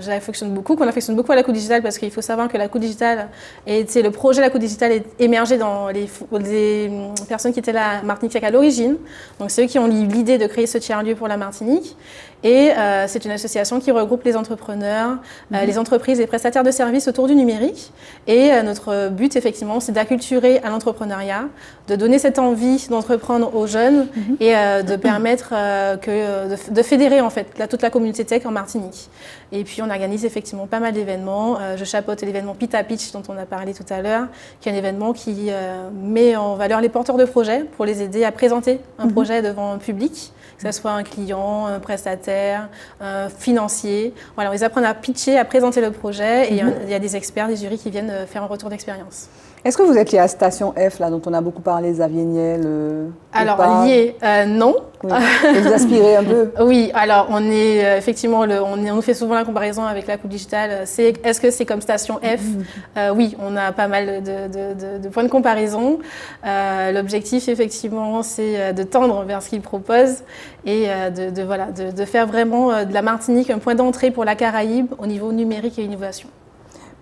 Speaker 2: j'affectionne beaucoup, qu'on affectionne beaucoup à la Coup Digitale, parce qu'il faut savoir que la Coup Digitale, le projet de la Coup Digitale est émergé dans les personnes qui étaient là à Martinique Tech à l'origine. Donc, c'est eux qui ont eu l'idée de créer ce tiers-lieu pour la Martinique. Et c'est une association qui regroupe les entrepreneurs, les entreprises et prestataires de services autour du numérique. Et notre but, effectivement, c'est d'acculturer à l'entrepreneuriat, de donner cette envie d'entreprendre aux jeunes et de permettre de fédérer en fait toute la communauté tech en Martinique. Et puis on organise effectivement pas mal d'événements. Je chapeaute l'événement Pita Pitch dont on a parlé tout à l'heure, qui est un événement qui met en valeur les porteurs de projets pour les aider à présenter un projet devant un public, que ce soit un client, un prestataire, un financier. Voilà, on les apprend à pitcher, à présenter le projet et il y a des experts, des jurys qui viennent faire un retour d'expérience.
Speaker 1: Est-ce que vous êtes lié à Station F, là, dont on a beaucoup parlé, Xavier Niel
Speaker 2: Alors, lié, non.
Speaker 1: Oui. Et vous aspirez un peu?
Speaker 2: Oui, alors on est effectivement, on nous fait souvent la comparaison avec la Coup Digitale. Est-ce que c'est comme Station F? Oui, on a pas mal de points de comparaison. L'objectif, effectivement, c'est de tendre vers ce qu'ils proposent et de faire vraiment de la Martinique un point d'entrée pour la Caraïbe au niveau numérique et innovation.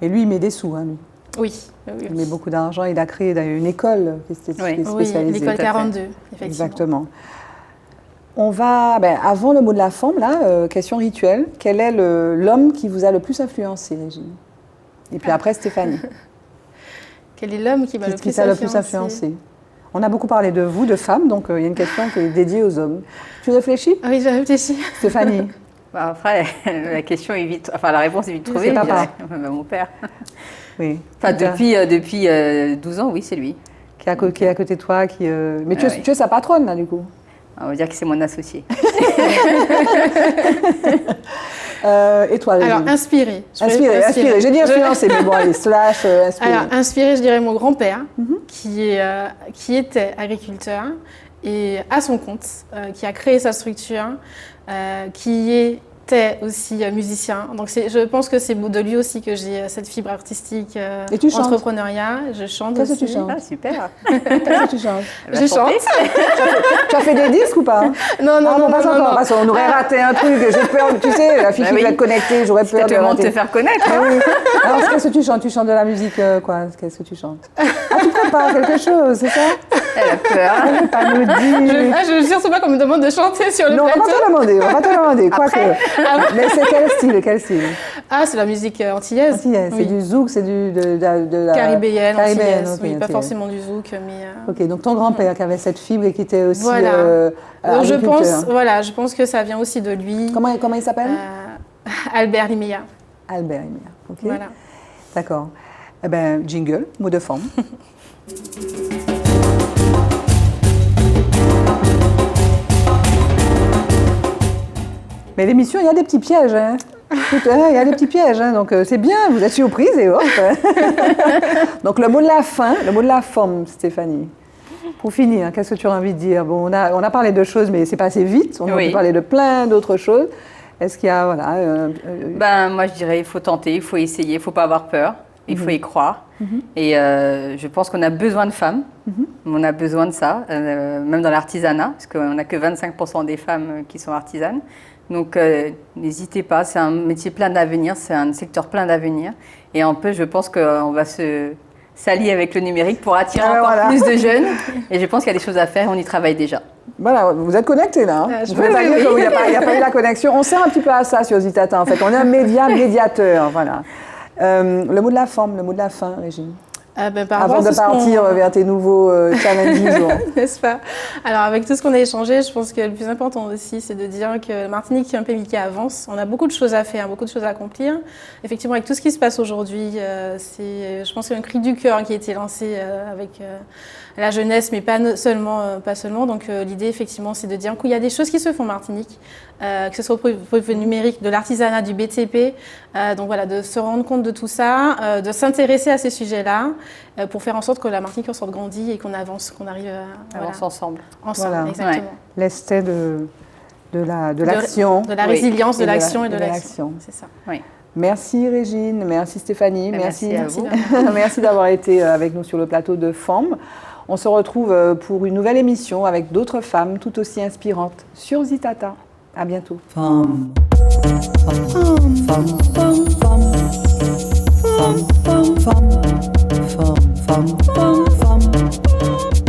Speaker 1: Et lui, il met des sous, hein, lui.
Speaker 2: Oui.
Speaker 1: Il met beaucoup d'argent. Il a créé une école qui est spécialisée.
Speaker 2: Oui, l'école 42, effectivement.
Speaker 1: Exactement. On va, avant le mot de la forme, là, question rituelle. Quel est l'homme qui vous a le plus influencé, Régine? Et puis après, Stéphanie.
Speaker 2: Quel est l'homme qui m'a le plus influencé?
Speaker 1: On a beaucoup parlé de vous, de femmes, donc il y a une question qui est dédiée aux hommes. Tu réfléchis?
Speaker 2: Oui, j'ai réfléchi.
Speaker 1: Stéphanie?
Speaker 3: Après, la question est vite, la réponse est vite trouvée.
Speaker 1: C'est papa.
Speaker 3: Mon père.
Speaker 1: Oui.
Speaker 3: Enfin, depuis 12 ans, oui, c'est lui.
Speaker 1: qui est à côté de toi. Mais tu es sa patronne, là, du coup.
Speaker 3: On va dire que c'est mon associé.
Speaker 1: Et toi, Régine?
Speaker 2: Alors, inspirée.
Speaker 1: Inspirée. J'ai dit influencée, mais bon, allez, inspirée.
Speaker 2: Alors, inspirée, je dirais mon grand-père, qui était agriculteur et à son compte, qui a créé sa structure, qui était aussi musicien. Donc, je pense que c'est de lui aussi que j'ai cette fibre artistique,
Speaker 1: et tu chantes?
Speaker 2: Entrepreneuriat. Je chante
Speaker 1: Qu'est-ce
Speaker 2: aussi.
Speaker 1: que tu chantes?
Speaker 3: Ah, super.
Speaker 1: Qu'est-ce que tu chantes?
Speaker 2: Je chante.
Speaker 1: Tu as fait des disques ou pas?
Speaker 2: Non,
Speaker 1: Pas encore. Parce qu'on aurait raté un truc. J'ai peur, tu sais, la fille qui va te connecter, j'aurais peur de
Speaker 3: te faire connaître.
Speaker 1: Ah oui. Alors, qu'est-ce que tu chantes? Tu chantes de la musique, quoi? Qu'est-ce que tu chantes? Ah, tu prépares quelque chose, c'est ça?
Speaker 3: Elle a peur.
Speaker 1: Elle veut pas nous dire.
Speaker 2: Je ne sais pas qu'on me demande de chanter sur le
Speaker 1: Non,
Speaker 2: plateau.
Speaker 1: on va pas te demander. Quoique. Mais c'est quel style?
Speaker 2: Ah, c'est la musique antillaise.
Speaker 1: Antillaise, c'est du zouk, c'est de la...
Speaker 2: Caribéenne, antillaise,
Speaker 1: okay,
Speaker 2: oui, pas
Speaker 1: antillaise.
Speaker 2: Forcément du zouk, mais...
Speaker 1: Ok, donc ton grand-père qui avait cette fibre et qui était aussi
Speaker 2: Voilà. Donc
Speaker 1: agriculteur.
Speaker 2: je pense que ça vient aussi de lui.
Speaker 1: Comment il s'appelle?
Speaker 2: Albert Limeya.
Speaker 1: Albert Limeya, ok.
Speaker 2: Voilà.
Speaker 1: D'accord. Eh bien, jingle, mot de forme. Mais l'émission, il y a des petits pièges. Hein. Il y a des petits pièges. Hein. Donc, c'est bien, vous êtes surprise et hop. Donc, le mot de la fin, le mot de la forme, Stéphanie. Pour finir, qu'est-ce que tu as envie de dire? Bon, on a parlé de choses, mais c'est passé vite. On a parlé de plein d'autres choses. Est-ce qu'il y a, voilà...
Speaker 3: Moi, je dirais, il faut tenter, il faut essayer, il ne faut pas avoir peur. Il faut y croire. Et je pense qu'on a besoin de femmes. On a besoin de ça, même dans l'artisanat, parce qu'on n'a que 25% des femmes qui sont artisanes. Donc, n'hésitez pas, c'est un métier plein d'avenir, c'est un secteur plein d'avenir. Et je pense qu'on va s'allier avec le numérique pour attirer encore plus de jeunes. Et je pense qu'il y a des choses à faire, on y travaille déjà.
Speaker 1: Voilà, vous êtes connectés là. Vous ne pouvez pas dire qu'il n'y a pas eu la connexion. On sert un petit peu à ça sur Zitata, en fait. On est un médiateur, voilà. Le mot de la forme, le mot de la fin, Régine. Avant de partir vers tes nouveaux challenges.
Speaker 2: N'est-ce pas? Alors, avec tout ce qu'on a échangé, je pense que le plus important aussi, c'est de dire que la Martinique est un pays qui avance. On a beaucoup de choses à faire, beaucoup de choses à accomplir. Effectivement, avec tout ce qui se passe aujourd'hui, je pense qu'il y a un cri du cœur qui a été lancé avec la jeunesse, mais pas seulement. Donc, l'idée, effectivement, c'est de dire qu'il y a des choses qui se font en Martinique, que ce soit au point de vue numérique, de l'artisanat, du BTP. Donc, voilà, de se rendre compte de tout ça, de s'intéresser à ces sujets-là, pour faire en sorte que la Martinique en sorte grandie et qu'on avance, qu'on arrive à
Speaker 3: avance ensemble.
Speaker 2: Ensemble, exactement.
Speaker 1: Ouais. L'esté de l'action.
Speaker 2: De la résilience, de l'action et de l'action. C'est ça.
Speaker 3: Oui.
Speaker 1: Merci Régine, merci Stéphanie,
Speaker 3: merci à vous.
Speaker 1: Merci d'avoir été avec nous sur le plateau de Forme. On se retrouve pour une nouvelle émission avec d'autres femmes tout aussi inspirantes sur Zitata. À bientôt. Femme.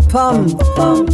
Speaker 1: Femme.